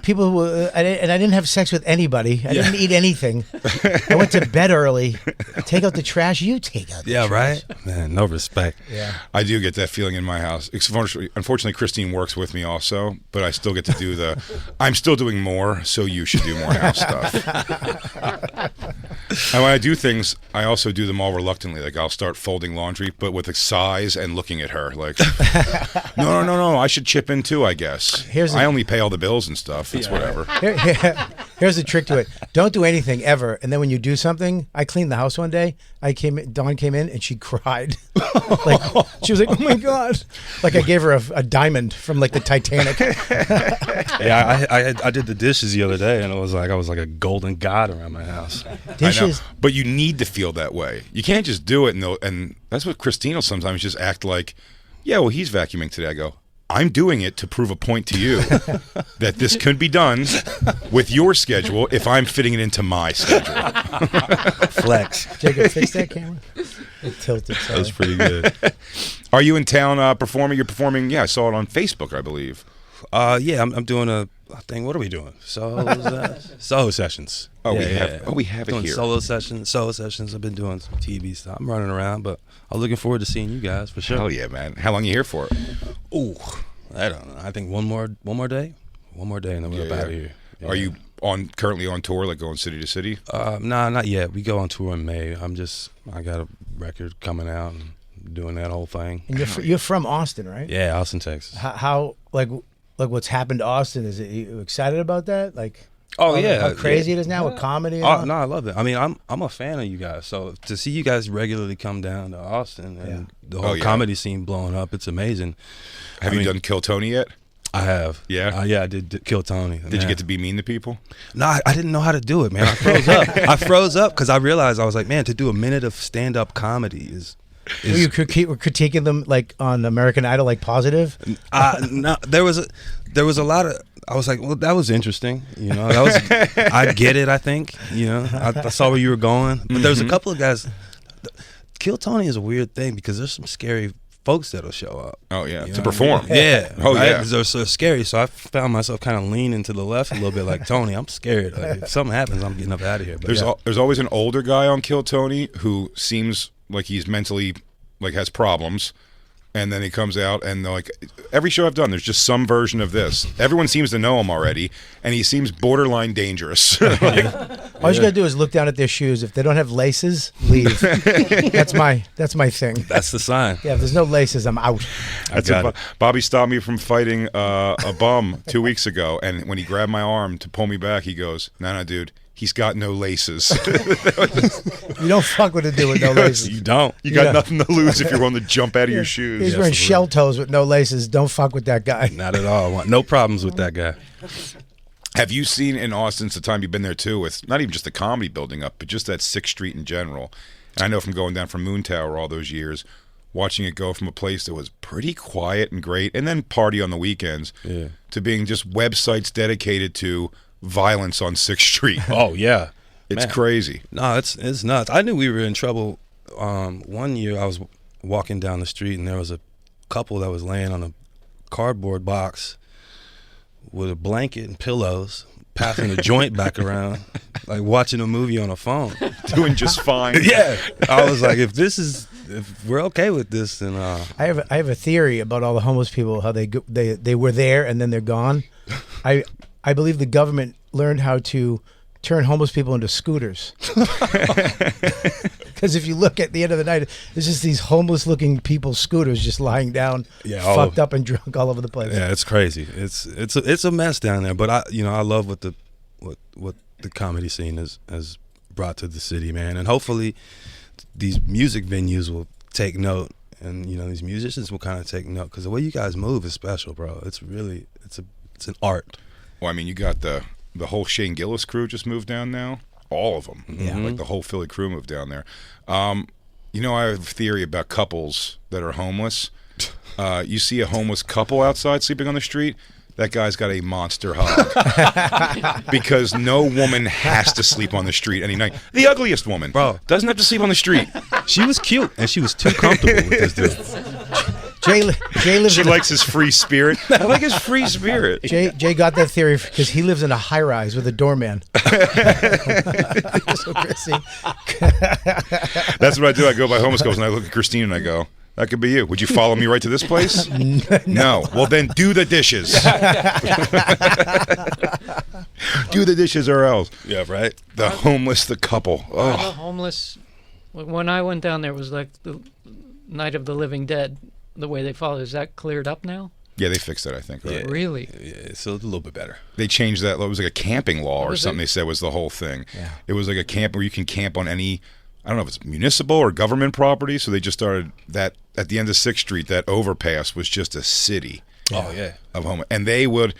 People who, I didn't have sex with anybody. I didn't eat anything. I went to bed early. Take out the trash. You take out the Yeah, trash. right? Man, no respect. Yeah. I do get that feeling in my house. Unfortunately, Christine works with me also, but I still get to do I'm still doing more, so you should do more house stuff. And when I do things, I also do them all reluctantly. Like, I'll start folding laundry, but with a sighs and looking at her. Like, no, I should chip in too, I guess. I only pay all the bills and stuff. It's whatever. Here's the trick to it. Don't do anything ever. And then when you do something, I cleaned the house one day. Dawn came in and she cried. Like, she was like, oh my God. Like I gave her a diamond from like the Titanic. Yeah, I did the dishes the other day, and I was like a golden god around my house. Dishes. I know. But you need to feel that way. You can't just do it, and that's what Christine will sometimes just act like, yeah, well, he's vacuuming today. I go, I'm doing it to prove a point to you that this could be done with your schedule if I'm fitting it into my schedule. Flex. Jacob, fix that camera. It tilted. That was pretty good. Are you in town performing? You're performing, yeah, I saw it on Facebook, I believe. Yeah, I'm doing a thing. What are we doing? Solo sessions. Oh, Yeah, we have it doing here. Solo sessions. I've been doing some TV stuff. I'm running around, but I'm looking forward to seeing you guys for sure. Hell yeah, man. How long are you here for? Ooh, I don't know. I think one more day, and then we're out of here. Yeah. Are you currently on tour, like going city to city? Nah, not yet. We go on tour in May. I got a record coming out and doing that whole thing. And you're from Austin, right? Yeah, Austin, Texas. How like what's happened to Austin? Is it you excited about that? Like, Oh yeah, how crazy yeah. it is now with comedy. And Oh all? no, I love it. I mean, I'm a fan of you guys. So to see you guys regularly come down to Austin and the whole comedy scene blowing up, it's amazing. Have you done Kill Tony yet? I have. Yeah? Yeah, I did Kill Tony. Did you get to be mean to people? No, I didn't know how to do it, man. I froze up. I froze up because I realized I was like, man, to do a minute of stand-up comedy is Were you critiquing them like on American Idol, like positive? no, there was a lot of. I was like, well, that was interesting. You know, that was. I get it. I think. You know, I saw where you were going, but there was a couple of guys. Kill Tony is a weird thing because there's some scary folks that'll show up. Oh yeah, You to know what I perform. mean? Yeah. Oh, right? yeah. They're so scary. So I found myself kind of leaning to the left a little bit, like Tony. I'm scared. Like, if something happens, I'm getting up out of here. But There's always an older guy on Kill Tony who seems like he's mentally like has problems, and then he comes out and they're like, every show I've done, there's just some version of this. Everyone seems to know him already, and he seems borderline dangerous. All you gotta do is look down at their shoes. If they don't have laces, leave. That's my thing. that's the sign. Yeah, if there's no laces, I'm out. That's got it. Bobby stopped me from fighting a bum 2 weeks ago, and when he grabbed my arm to pull me back, he goes, "No, dude, he's got no laces." You don't fuck with a dude with no laces. You don't. You got Yeah. nothing to lose if you're willing to jump out of your shoes. He's wearing shell toes with no laces. Don't fuck with that guy. Not at all. I want no problems with that guy. Have you seen in Austin, since the time you've been there too, with not even just the comedy building up, but just that 6th Street in general? And I know from going down from Moon Tower all those years, watching it go from a place that was pretty quiet and great, and then party on the weekends, to being just websites dedicated to violence on 6th Street. Oh yeah. It's Man. crazy. No, it's nuts. I knew we were in trouble. One year I was walking down the street and there was a couple that was laying on a cardboard box with a blanket and pillows, passing a joint back around, like watching a movie on a phone. Doing just fine. Yeah, I was like, if we're okay with this, then I have a theory about all the homeless people. How they were there and then they're gone. I believe the government learned how to turn homeless people into scooters. Because if you look at the end of the night, there's just these homeless-looking people scooters just lying down, fucked up and drunk all over the place. yeah, it's crazy. It's a mess down there. But I love what the comedy scene has brought to the city, man. And hopefully these music venues will take note, and these musicians will kind of take note, because the way you guys move is special, bro. It's really it's an art. Well, I mean, you got the whole Shane Gillis crew just moved down now. All of them. Yeah. Like the whole Philly crew moved down there. I have a theory about couples that are homeless. You see a homeless couple outside sleeping on the street, that guy's got a monster hug. Because no woman has to sleep on the street any night. The ugliest woman, Bro. doesn't have to sleep on the street. She was cute, and she was too comfortable with this dude. Jay lives. She likes his free spirit. I like his free spirit. Jay got that theory because he lives in a high-rise with a doorman. So Chrissy, That's what I do. I go by homeless couples and I look at Christine and I go, that could be you. Would you follow me right to this place? No. Well, then do the dishes. Do the dishes or else. Yeah, right. The homeless, the couple. Are the Oh, homeless. When I went down there, it was like the Night of the Living Dead. The way they follow, is that cleared up now? yeah, they fixed it, I think. Right? Yeah. Really? Yeah, it's a little bit better. They changed that. It was like a camping law or Was something. it? They said was the whole thing. Yeah. It was like a camp where you can camp on any, I don't know if it's municipal or government property. So they just started that at the end of 6th Street, that overpass was just a city. Oh yeah. Of homeless, and they would.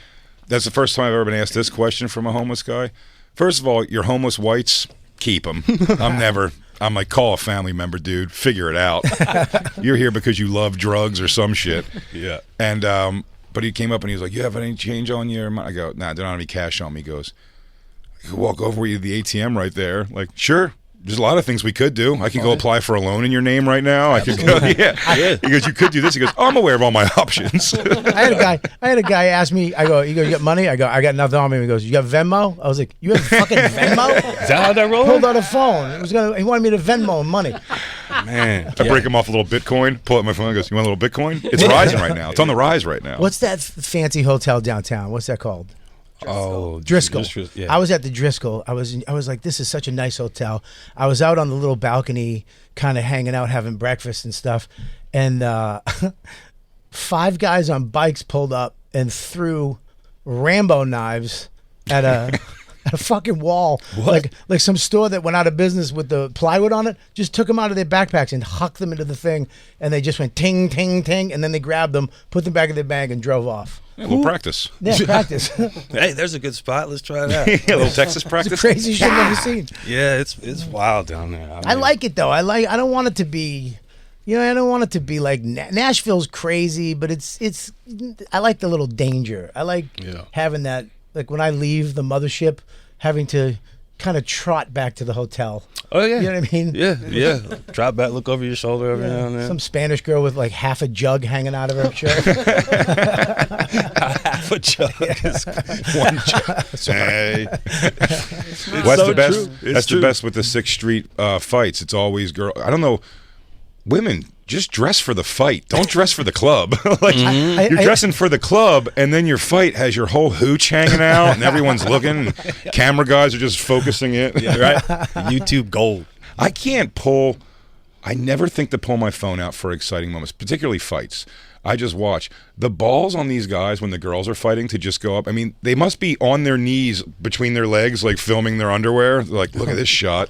That's the first time I've ever been asked this question from a homeless guy. First of all, your homeless whites, keep them. I'm like, call a family member, dude. Figure it out. You're here because you love drugs or some shit. Yeah. And but he came up and he was like, "You have any change on your?" I go, "Nah, I don't have any cash on me." He goes, "You can walk over to the ATM right there." Like, sure. There's a lot of things we could do. I can go apply for a loan in your name right now. I could go, yeah. He goes, you could do this. He goes, oh, I'm aware of all my options. I had a guy ask me. I go, you got money? I go, I got nothing on me. He goes, you got Venmo? I was like, you have fucking Venmo? Is that how that rolls? Pulled out a phone. He wanted me to Venmo him money. Man. I break him off a little Bitcoin, pull out my phone, and goes, you want a little Bitcoin? It's rising right now. It's on the rise right now. What's that fancy hotel downtown? What's that called? Oh, Driscoll. Yeah. I was at the Driscoll. I was like, this is such a nice hotel. I was out on the little balcony, kind of hanging out, having breakfast and stuff. And 5 guys on bikes pulled up and threw Rambo knives at a fucking wall. What? Like some store that went out of business with the plywood on it, just took them out of their backpacks and hucked them into the thing. And they just went ting, ting, ting. And then they grabbed them, put them back in their bag and drove off. Yeah, a little practice. Yeah, practice. Hey, there's a good spot. Let's try that. Yeah, a little Texas It's practice. the craziest shit I've ever seen. Yeah, it's wild down there. I like it though. I don't want it to be, I don't want it to be like Nashville's crazy, but it's. I like the little danger. I like having that. Like when I leave the mothership, having to kind of trot back to the hotel. Oh yeah. You know what I mean? Yeah. Drop back, look over your shoulder every now and then. Some Spanish girl with like half a jug hanging out of her shirt. Half a jug. One hey. Well, that's so the best. true. That's True. the best with the 6th Street fights. It's always girl. I don't know. Women, just dress for the fight. Don't dress for the club. Like you're dressing for the club, and then your fight has your whole hooch hanging out, and everyone's looking. And camera guys are just focusing it. Right? YouTube gold. I can't pull. I never think to pull my phone out for exciting moments, particularly fights. I just watch the balls on these guys when the girls are fighting to just go up. I mean, they must be on their knees between their legs, like filming their underwear. They're like, look at this shot.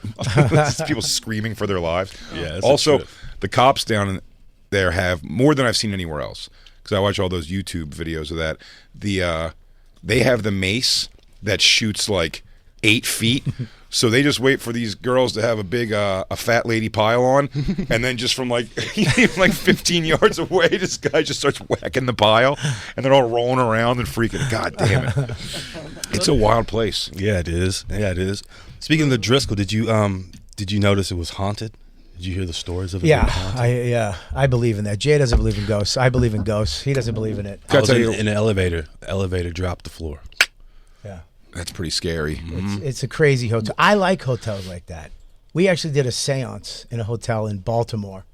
People screaming for their lives. Yeah. That's Also, a trip. the cops down there have more than I've seen anywhere else, because I watch all those YouTube videos of that. They have the mace that shoots like 8 feet. So they just wait for these girls to have a big, a fat lady pile on, and then just from like 15 yards away, this guy just starts whacking the pile, and they're all rolling around and freaking. God damn it! It's a wild place. Yeah, it is. Yeah, it is. Speaking of the Driscoll, did you notice it was haunted? Did you hear the stories of it? Yeah, being haunted? I believe in that. Jay doesn't believe in ghosts. I believe in ghosts. He doesn't believe in it. I was Gotta tell in you- an elevator. The elevator dropped the floor. Yeah, That's pretty scary. it's a crazy hotel. I like hotels like that. We actually did a seance in a hotel in Baltimore,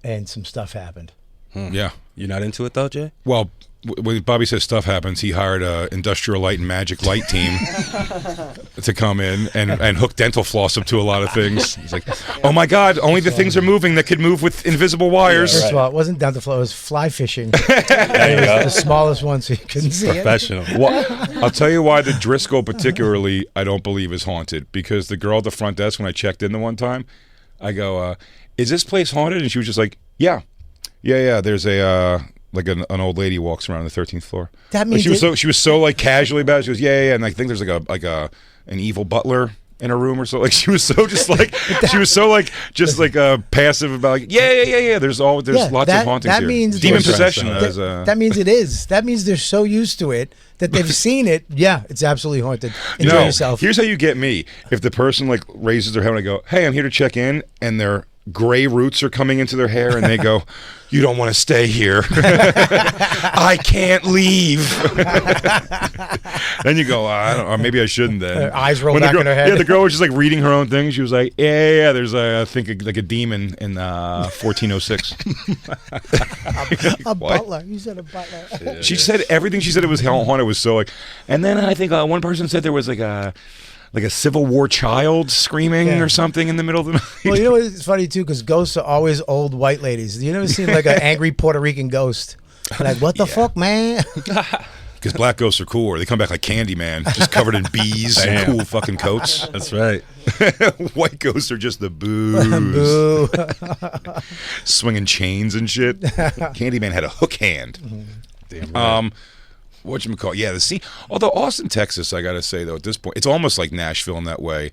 and some stuff happened. Yeah. You're not into it though, Jay? Well, when Bobby says stuff happens, he hired a Industrial Light and Magic Light team to come in and hook dental floss up to a lot of things. He's like, oh my God, only the things are moving that could move with invisible wires. First of all, it wasn't down the floor. It was fly fishing. It was the smallest one, so you couldn't see it. Professional. Well, I'll tell you why the Driscoll particularly I don't believe is haunted, because the girl at the front desk, when I checked in the one time, I go, is this place haunted? And she was just like, yeah. There's a like an old lady walks around on the 13th floor. That Like, means she was so like casually about it. She goes, yeah, and I think there's like an evil butler in her room or so. Like she was so just like passive about like yeah. There's lots of hauntings that here. means Demon there's- possession. that means it is. That means they're so used to it that they've seen it. Yeah, it's absolutely haunted. Enjoy No, yourself. here's how you get me. If the person like raises their head and I go, hey, I'm here to check in, and their gray roots are coming into their hair, and they go, you don't want to stay here. I can't leave. Then you go, I don't, or maybe I shouldn't then. Her eyes roll When the back girl- in her head. Yeah, the girl was just like reading her own thing. She was like, yeah, there's I think like a demon in 1406. A What? butler. You said a butler. She said everything she said it was haunted was so like, and then I think one person said there was like a Civil War child screaming Yeah. or something in the middle of the night. Well, you know what's funny too, because ghosts are always old white ladies. You never seen like an angry Puerto Rican ghost? Like, what the fuck, man? Because black ghosts are cool, or they come back like Candyman, just covered in bees and cool fucking coats. That's right. White ghosts are just the booze, Boo. swinging chains and shit. Candyman had a hook hand. Damn right. Whatchamacallit? Yeah, the scene. Although Austin, Texas, I gotta say though, at this point, it's almost like Nashville in that way.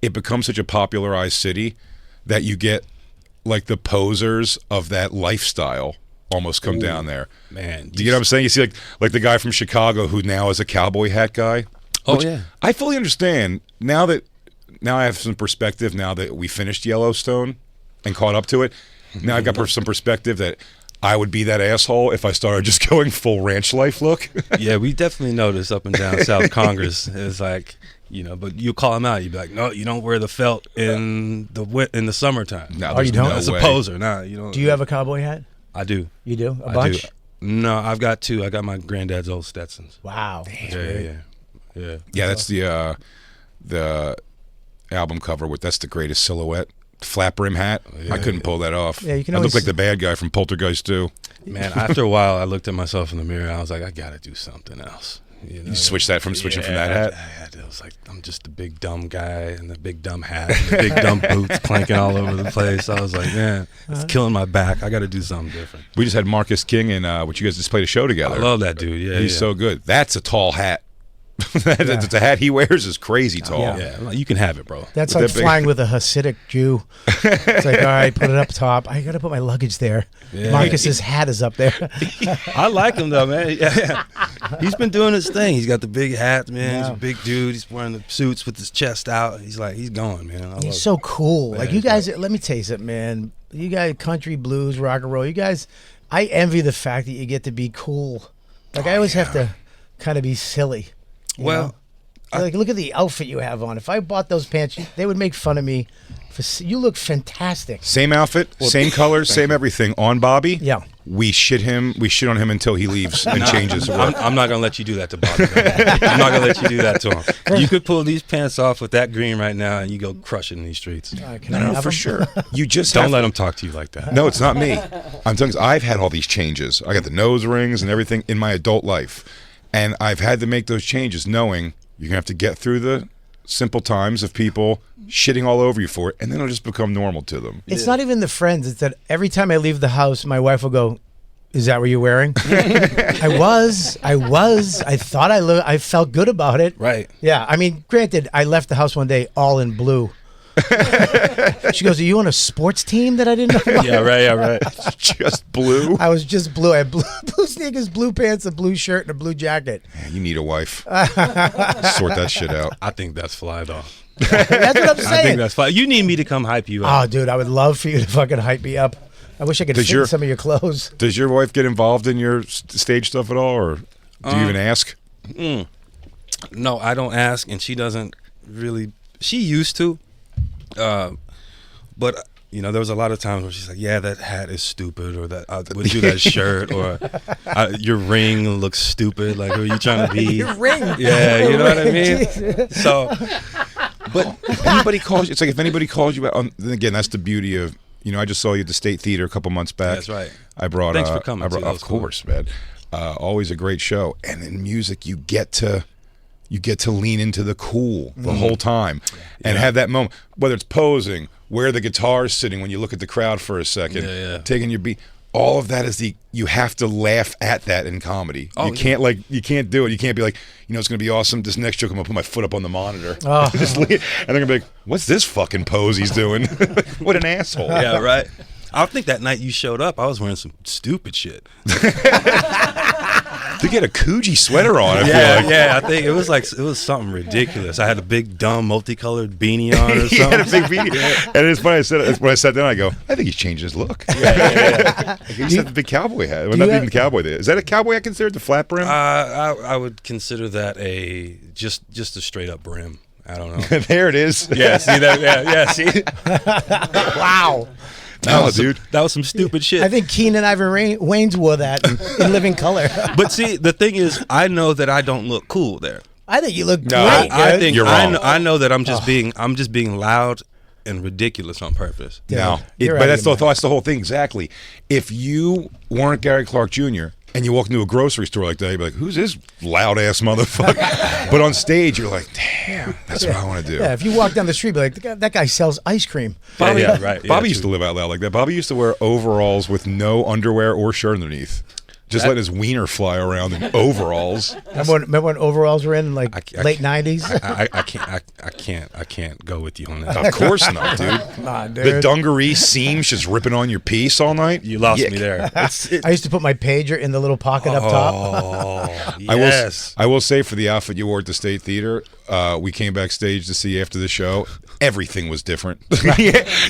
It becomes such a popularized city that you get like the posers of that lifestyle almost come down there. Man, Do you get what I'm saying? You see like the guy from Chicago who now is a cowboy hat guy. Oh, which yeah. I fully understand now I have some perspective now that we finished Yellowstone and caught up to it. Now I've got some perspective that I would be that asshole if I started just going full ranch life look. Yeah, we definitely noticed up and down South Congress. It's like, but you call him out. You'd be like, no, you don't wear the felt in the summertime. No, Oh, there's you don't? no As a way. poser, nah, you don't. Do you have a cowboy hat? I do. You do? A I bunch? do. No, I've got 2. I got my granddad's old Stetsons. Wow. Yeah. Yeah, that's the album cover with that's the greatest silhouette. Flat brim hat. I couldn't pull that off. Yeah, you can I look always- like the bad guy from Poltergeist 2. Man, after a while, I looked at myself in the mirror. I was like, I gotta do something else. You switch that from switching from that hat. I was like, I'm just the big dumb guy and the big dumb hat, and the big dumb boots clanking all over the place. I was like, man, it's killing my back. I got to do something different. We just had Marcus King and which you guys just played a show together. I love that dude. Yeah, He's yeah. so good. That's a tall hat. The hat he wears is crazy tall. Yeah, you can have it, bro. That's With like that big- flying with a Hasidic Jew. It's like, all right, put it up top. I got to put my luggage there. Yeah. Marcus's hat is up there. I like him though, man. Yeah. He's been doing his thing. He's got the big hat, man. He's Yeah. a big dude. He's wearing the suits with his chest out. He's going, man. I love He's it. so cool. Yeah, Like you he's guys, let me tell you something, man. You guys, country, blues, rock and roll. You guys, I envy the fact that you get to be cool. Like I always have to kind of be silly. you Well, know? Like look at the outfit you have on. If I bought those pants, they would make fun of me. You look fantastic. Same outfit, same colors, same everything. On Bobby, Yeah. we shit on him until he leaves and changes. I'm not gonna let you do that to Bobby. I'm not gonna let you do that to him. You could pull these pants off with that green right now, and you go crush it in these streets. Can I have for them? sure. You just Don't have let him talk to you like that. No, it's not me. I'm telling you, I've had all these changes. I got the nose rings and everything in my adult life, and I've had to make those changes, knowing you're gonna have to get through the simple times of people shitting all over you for it, and then it'll just become normal to them. It's not even the friends. It's that every time I leave the house, my wife will go, "Is that what you're wearing?" I was. I thought I felt good about it. Right. Yeah. I mean, granted, I left the house one day all in blue. She goes, "Are you on a sports team that I didn't know about?" Yeah, right. Yeah, right. Just blue. I was just blue. I had blue sneakers, blue pants, a blue shirt, and a blue jacket. Man, you need a wife. Sort that shit out. I think that's fly, though. That's what I'm I think saying. that's fly. You need me to come hype you up. Oh, dude, I would love for you to fucking hype me up. I wish I could Does fit in some of your clothes. Does your wife get involved in your stage stuff at all, or do you even ask? No, I don't ask, and she doesn't really. She used to, but there was a lot of times where she's like, "Yeah, that hat is stupid," or "That I would do that shirt," or "Your ring looks stupid." Like, who are you trying to be? Your ring. Yeah, you know what I mean. So, But anybody calls you, it's like if anybody calls you out, then again, that's the beauty of, I just saw you at the State Theater a couple months back. That's right. I brought, Thanks for coming, too. That of was cool. course, man. Always a great show. And in music, you get to lean into the cool the whole time and have that moment, whether it's posing, where the guitar's sitting when you look at the crowd for a second, taking your beat. All of that is you have to laugh at that in comedy. You can't do it. You can't be like, it's going to be awesome. This next joke, I'm going to put my foot up on the monitor. Oh. And they're going to be like, what's this fucking pose he's doing? What an asshole. yeah, right. I think that night you showed up, I was wearing some stupid shit. To get a Coogee sweater on, I feel like. Yeah, I think it was something ridiculous. I had a big dumb multicolored beanie on or He something. had a big beanie. And it's funny, when I sat down, I go, I think he's changed his look. Yeah. He used to have the big cowboy hat. Well, not even cowboy there. Is that a cowboy hat considered the flat brim? I would consider that just a straight up brim. I don't know. There it is. Yeah, see that? Yeah, see. Wow. No, dude. That was some stupid shit. I think Keenan Ivan Wayne's wore that in living color. But see, the thing is, I know that I don't look cool there. I think you look great. I think You're wrong. I know that I'm just being loud and ridiculous on purpose. No, You're but out that's of your that's the whole thing. Exactly. If you weren't Gary Clark Jr. and you walk into a grocery store like that, you'd be like, "Who's this loud ass motherfucker?" But on stage, you're like, "Damn, that's what I want to do." Yeah, if you walk down the street, be like, that guy sells ice cream. Bobby, Yeah, right. Yeah, Bobby used to true. live out loud like that. Bobby used to wear overalls with no underwear or shirt underneath. Just letting his wiener fly around in overalls. Remember when overalls were in like I late '90s? I can't go with you on that. Of course not, dude. Come on, dude. The dungaree seams just ripping on your piece all night. You lost Yick. me there. I used to put my pager in the little pocket up top. Oh, yes. I will say, for the outfit you wore at the State Theater, we came backstage to see after the show. Everything was different.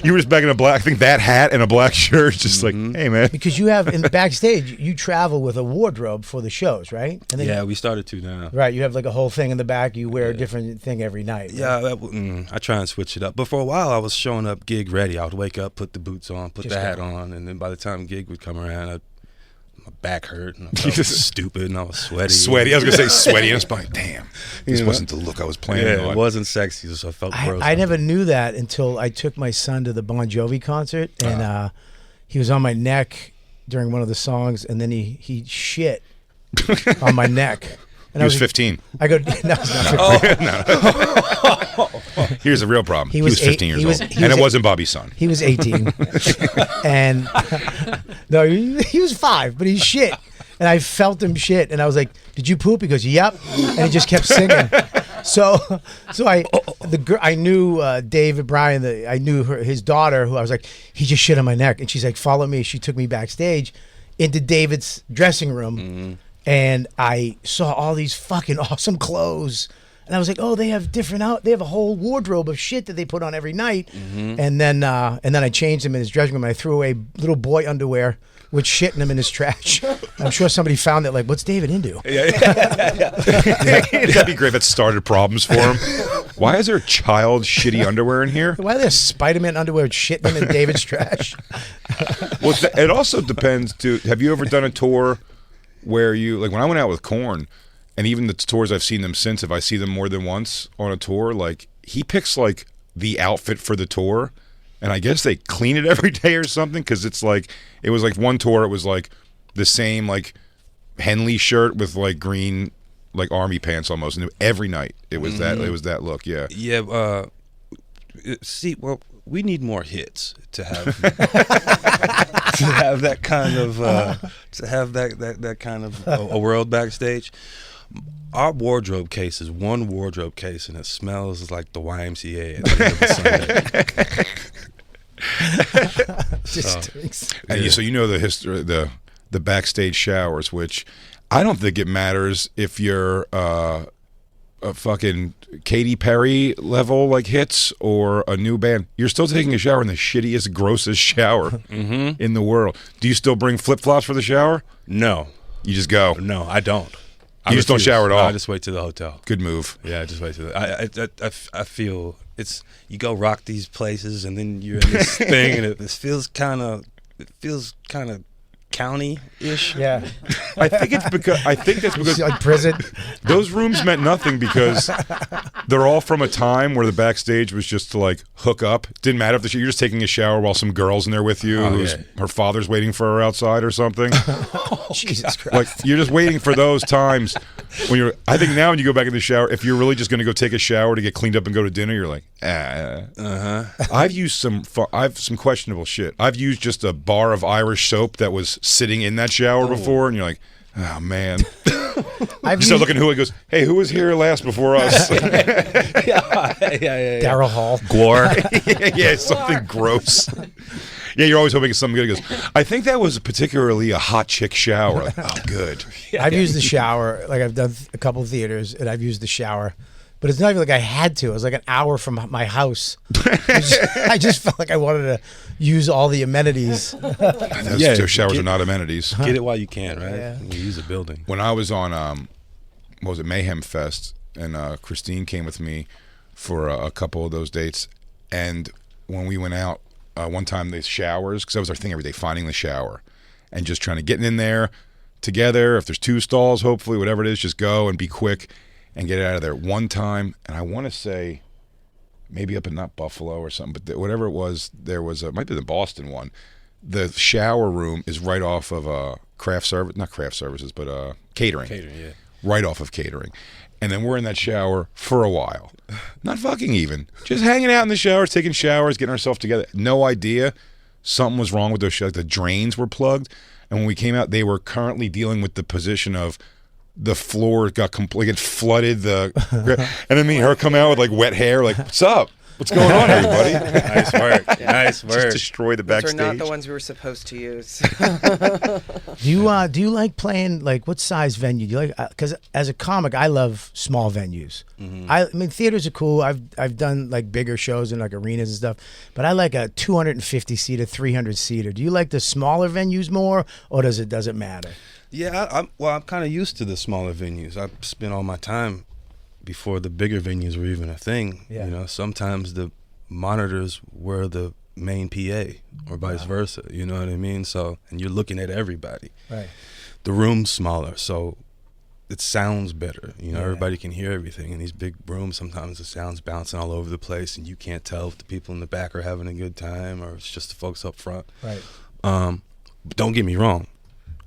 You were just back in a black. I think that hat and a black shirt, just like, hey man. Because you have in backstage, you travel with a wardrobe for the shows, right? And then Yeah, we started to now. right, you have like a whole thing in the back. You wear a different thing every night. right? Yeah, I try and switch it up. But for a while, I was showing up gig ready. I would wake up, put the boots on, put Just the hat go. on, and then by the time gig would come around, my back hurt and I felt stupid and I was sweaty. Sweaty. I was gonna say sweaty. And it's like, damn, this wasn't the look I was planning Yeah, on. it wasn't sexy, so I felt gross. I never knew that until I took my son to the Bon Jovi concert, and he was on my neck during one of the songs, and then he shit on my neck. And He was 15. I go, no, it's not 15. Here's the real problem. He was 15 years old, and it wasn't Bobby's son. He was 18, and no, he was 5, but he shit, and I felt him shit, and I was like, "Did you poop?" He goes, "Yep," and he just kept singing. So I knew David Bryan. I knew his daughter, who I was like, he just shit on my neck, and she's like, "Follow me." She took me backstage into David's dressing room. and I saw all these fucking awesome clothes. And I was like, oh, they have they have a whole wardrobe of shit that they put on every night. And then I changed him in his dressing room, and I threw away little boy underwear with shit in them in his trash. I'm sure somebody found it, like, what's David into? That'd be great if it started problems for him. Why is there child shitty underwear in here? Why are there Spider-Man underwear with shit in them in David's trash? Well, it also depends, too. Have you ever done a tour where you, like when I went out with Korn, and even the tours I've seen them since, if I see them more than once on a tour, like he picks like the outfit for the tour, and I guess they clean it every day or something, because it was like one tour, it was like the same like Henley shirt with like green like army pants almost, and every night it was that look. Yeah. See, well, we need more hits to have to have that kind of that kind of a world backstage. Our wardrobe case is one wardrobe case, and it smells like the YMCA at the end of a Sunday. And so you know the history, the backstage showers, which I don't think it matters if you're a fucking Katy Perry level like hits or a new band. You're still taking a shower in the shittiest, grossest shower in the world. Do you still bring flip flops for the shower? No, you just go. No, I don't. You just don't shower at all. No, I just wait to the hotel. Good move. Yeah, I just wait to I feel it's, you go rock these places and then you're in this thing and it feels kind of county-ish. Yeah. I think that's because like prison. Those rooms meant nothing because they're all from a time where the backstage was just to like hook up. Didn't matter if you're just taking a shower while some girl's in there with you her father's waiting for her outside or something. Jesus Christ. Like you're just waiting for those times when I think now when you go back in the shower, if you're really just going to go take a shower to get cleaned up and go to dinner, you're like, I've used some questionable shit. I've used just a bar of Irish soap that was sitting in that shower before, and you're like, oh man. You start looking who it goes, hey, who was here last before us? yeah. Daryl Hall. Gore. yeah, something gross. Yeah, you're always hoping it's something good. It goes, I think that was particularly a hot chick shower. Like, oh, good. I've used the shower. Like I've done a couple of theaters, and I've used the shower. But it's not even like I had to. It was like an hour from my house. I just felt like I wanted to use all the amenities. Those showers are not amenities. Get it while you can, right? Yeah. You use a building. When I was on, what was it, Mayhem Fest, and Christine came with me for a couple of those dates. And when we went out, one time the showers, because that was our thing every day, finding the shower and just trying to get in there together. If there's 2 stalls, hopefully, whatever it is, just go and be quick and get it out of there. One time, and I want to say maybe up in not Buffalo or something, but whatever it was, there was might be the Boston one. The shower room is right off of catering. Catering, yeah. Right off of catering. And then we're in that shower for a while. Not fucking even. Just hanging out in the showers, taking showers, getting ourselves together. No idea something was wrong with those showers. The drains were plugged. And when we came out, they were currently dealing with the position of the floor got completely flooded. And then me and her come out with like wet hair, like, what's up? What's going on, everybody? Nice work. Nice work. Just destroy the backstage. Those are not the ones we were supposed to use. Do you like playing, like, what size venue do you like? Because as a comic, I love small venues. I mean, theaters are cool. I've done like bigger shows in like arenas and stuff, but I like a 250 seater, 300 seater. Do you like the smaller venues more, or does it matter? Yeah, I'm kind of used to the smaller venues. I've spent all my time before the bigger venues were even a thing. Yeah. You know, sometimes the monitors were the main PA or vice versa. You know what I mean? So, and you're looking at everybody. Right. The room's smaller, so it sounds better. You know, everybody can hear everything. In these big rooms, sometimes the sound's bouncing all over the place, and you can't tell if the people in the back are having a good time or it's just the folks up front. Right. But don't get me wrong.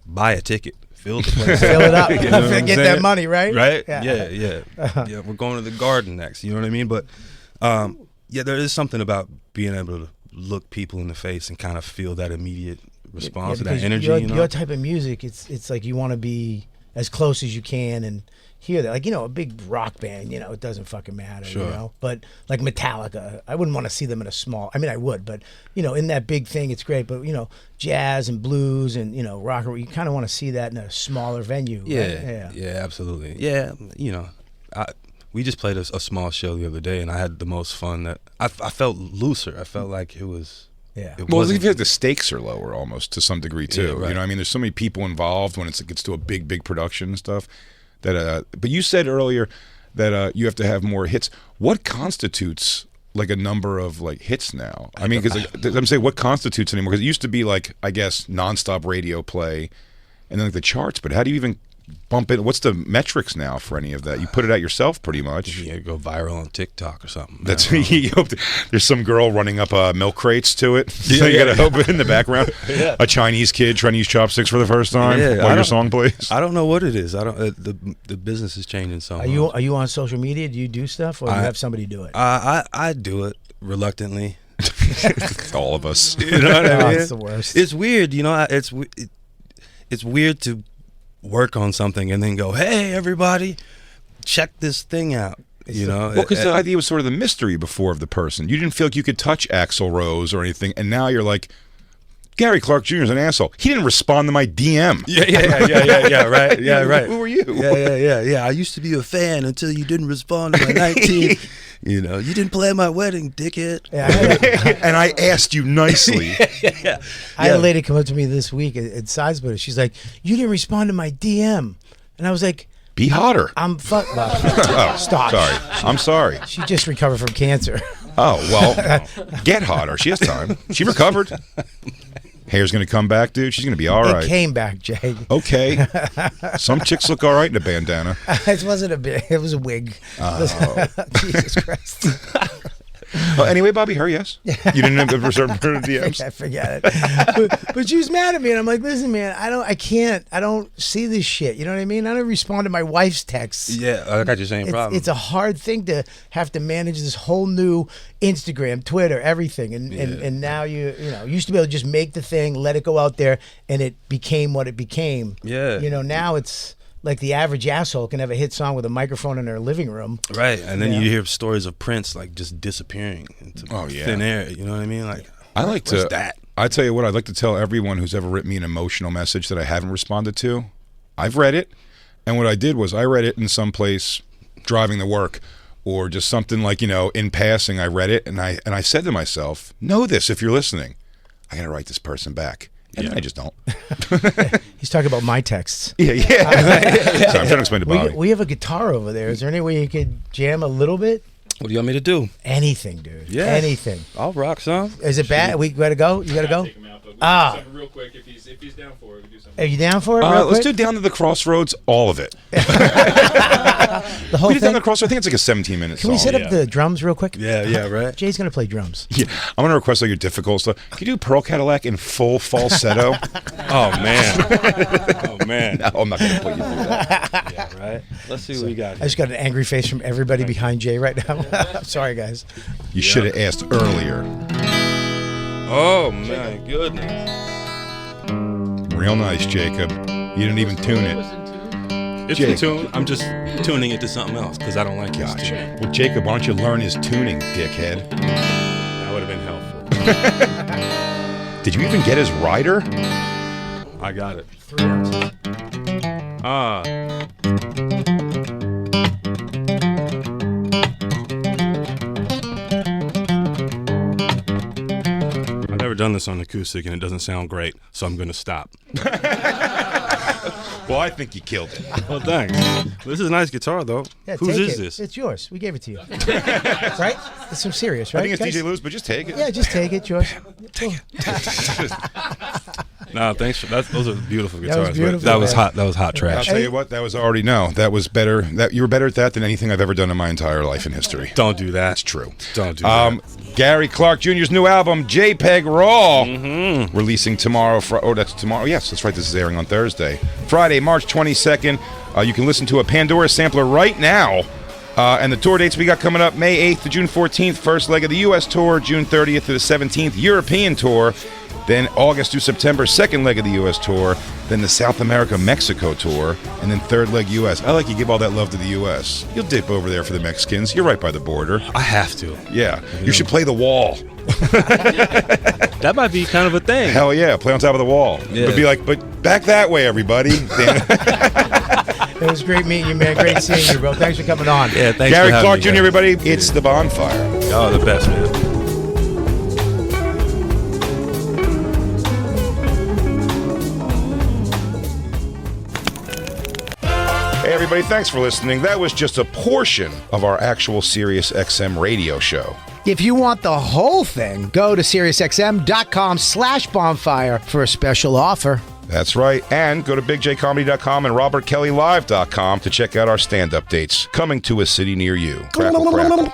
Buy a ticket. Fill the place. Fill it up. You know what I'm Get saying? that money, right? Right? Yeah. Yeah, we're going to the Garden next. You know what I mean? But, yeah, there is something about being able to look people in the face and kind of feel that immediate response, that energy. Your type of music, it's like you want to be as close as you can and hear that. Like, you know, a big rock band, you know, it doesn't fucking matter, Sure. you know. But like Metallica, I wouldn't want to see them in a small. I mean, I would, but you know, in that big thing, it's great. But you know, jazz and blues and you know, rock, you kind of want to see that in a smaller venue. Yeah, right? yeah, absolutely. Yeah, you know, we just played a small show the other day, and I had the most fun. That I felt looser. I felt like it was. Yeah. It Well, I wasn't- feel like the stakes are lower almost to some degree too. Yeah, right. You know, I mean, there's so many people involved when it gets to a big production and stuff. That, but you said earlier that you have to have more hits. What constitutes like a number of like hits now? I mean, because I'm saying what constitutes anymore? Because it used to be like, I guess, nonstop radio play, and then like the charts. But how do you even bump it? What's the metrics now for any of that? You put it out yourself pretty much. Yeah, go viral on TikTok or something. That's I don't know. you hope there's some girl running up milk crates to it. So Yeah, you yeah. got to hope in the background a Chinese kid trying to use chopsticks for the first time Yeah, I while your don't- song plays. I don't know what it is. I don't. The business is changing so much. Are you on social media? Do you do stuff, or do you have somebody do it? I do it reluctantly. All of us. You know what I Oh, mean? it's the worst. It's weird, you know. It's weird to work on something and then go, "Hey, everybody, check this thing out." You know, Well, because the idea was sort of the mystery before of the person. You didn't feel like you could touch Axl Rose or anything, and now you're like, Gary Clark Jr. is an asshole. He didn't respond to my DM. yeah, right, yeah, right. Who are you? Yeah. I used to be a fan until you didn't respond to my 19. You know, you didn't play at my wedding, dickhead. Yeah, I had, And I asked you nicely. I had a lady come up to me this week at Sizebutler. She's like, "You didn't respond to my DM," and I was like, Be hotter. "I'm fuck." Oh, Stop. Sorry. I'm sorry. She just recovered from cancer. Oh, well, get hotter. She has time. She recovered. Hair's going to come back, dude. She's going to be all It right. came back, Jay. Okay. Some chicks look all right in a bandana. It wasn't a bit. It was a wig. Oh. Jesus Christ. Well, anyway, Bobby, her, yes. You didn't have the reserve for the DMs. I forget it. But she was mad at me, and I'm like, "Listen, man, I don't see this shit. You know what I mean? I don't respond to my wife's texts. Yeah, I got your same problem. It's a hard thing to have to manage this whole new Instagram, Twitter, everything, and now you used to be able to just make the thing, let it go out there, and it became what it became. Yeah. You know, now it's like the average asshole can have a hit song with a microphone in their living room. Right, and then Yeah. you hear stories of Prince like just disappearing into thin air. You know what I mean? Like, I like what's to. that? I tell you what, I'd like to tell everyone who's ever written me an emotional message that I haven't responded to. I've read it, and what I did was I read it in some place driving to work, or just something like, in passing. I read it, and I said to myself, "Know this if you're listening. I got to write this person back." And then I just don't. He's talking about my texts. Yeah. So I'm trying to explain to Bobby. We have a guitar over there. Is there any way you could jam a little bit? What do you want me to do? Anything, dude. Yeah. Anything. I'll rock some. Is it bad? We gotta go? You gotta go? Take him out, but we Ah. do something real quick. If he's down for it, we can do something. Are you down for it? real Let's quick? do Down to the Crossroads, all of it. the whole We did Down thing. to the Crossroads. I think it's like a 17-minute Can we song. set up the drums real quick? Yeah, right. Jay's gonna play drums. Yeah, I'm gonna request like your difficult stuff. Can you do Pearl Cadillac in full falsetto? Oh man. No, I'm not gonna put you through that. Yeah, right. Let's see what we got I here. just got an angry face from everybody behind Jay right now. I'm sorry, guys. You should have asked earlier. Oh my goodness. Real nice, Jacob. You didn't even tune it. It's Jake. a tune. I'm just tuning it to something else because I don't like his tune. Gotcha. Well, Jacob, why don't you learn his tuning, dickhead? That would have been helpful. Did you even get his rider? I got it. 3 ounces. I've never done this on acoustic and it doesn't sound great, so I'm gonna stop. Well, I think you killed it. Well, thanks. This is a nice guitar though. Yeah, Whose take is it. this? It's yours. We gave it to you. Right? It's some serious, right? I think it's guys? DJ Lou's, but just take it. Yeah, just take it. Yours. No, thanks for that. Those are beautiful guitars. beautiful, That was man. hot. That was hot I'll trash. tell you what, that was already that was better. That you were better at that than anything I've ever done in my entire life in history. Don't do that. That's true. Don't do that. Gary Clark Jr.'s new album, JPEG Raw, releasing tomorrow. That's tomorrow. Yes, that's right. This is airing on Thursday. Friday, March 22nd. You can listen to a Pandora sampler right now. And the tour dates we got coming up, May 8th to June 14th. First leg of the U.S. tour, June 30th to the 17th. European tour. Then August to September, second leg of the U.S. tour. then the South America Mexico tour, and then third leg U.S. I like you give all that love to the U.S. You'll dip over there for the Mexicans. You're right by the border. I have to. Yeah, you should play the wall. That might be kind of a thing. Hell yeah, play on top of the wall. Yeah. But be like, but back that way, everybody. It was great meeting you, man. Great seeing you, bro. Thanks for coming on. Yeah, thanks Gary for having Clark me, Jr., guys. everybody. It's the Bonfire. Oh, the best, man. Hey, everybody, thanks for listening. That was just a portion of our actual Sirius XM radio show. If you want the whole thing, go to SiriusXM.com/bonfire for a special offer. That's right. And go to BigJComedy.com and RobertKellyLive.com to check out our stand-up dates coming to a city near you. Crackle, crackle.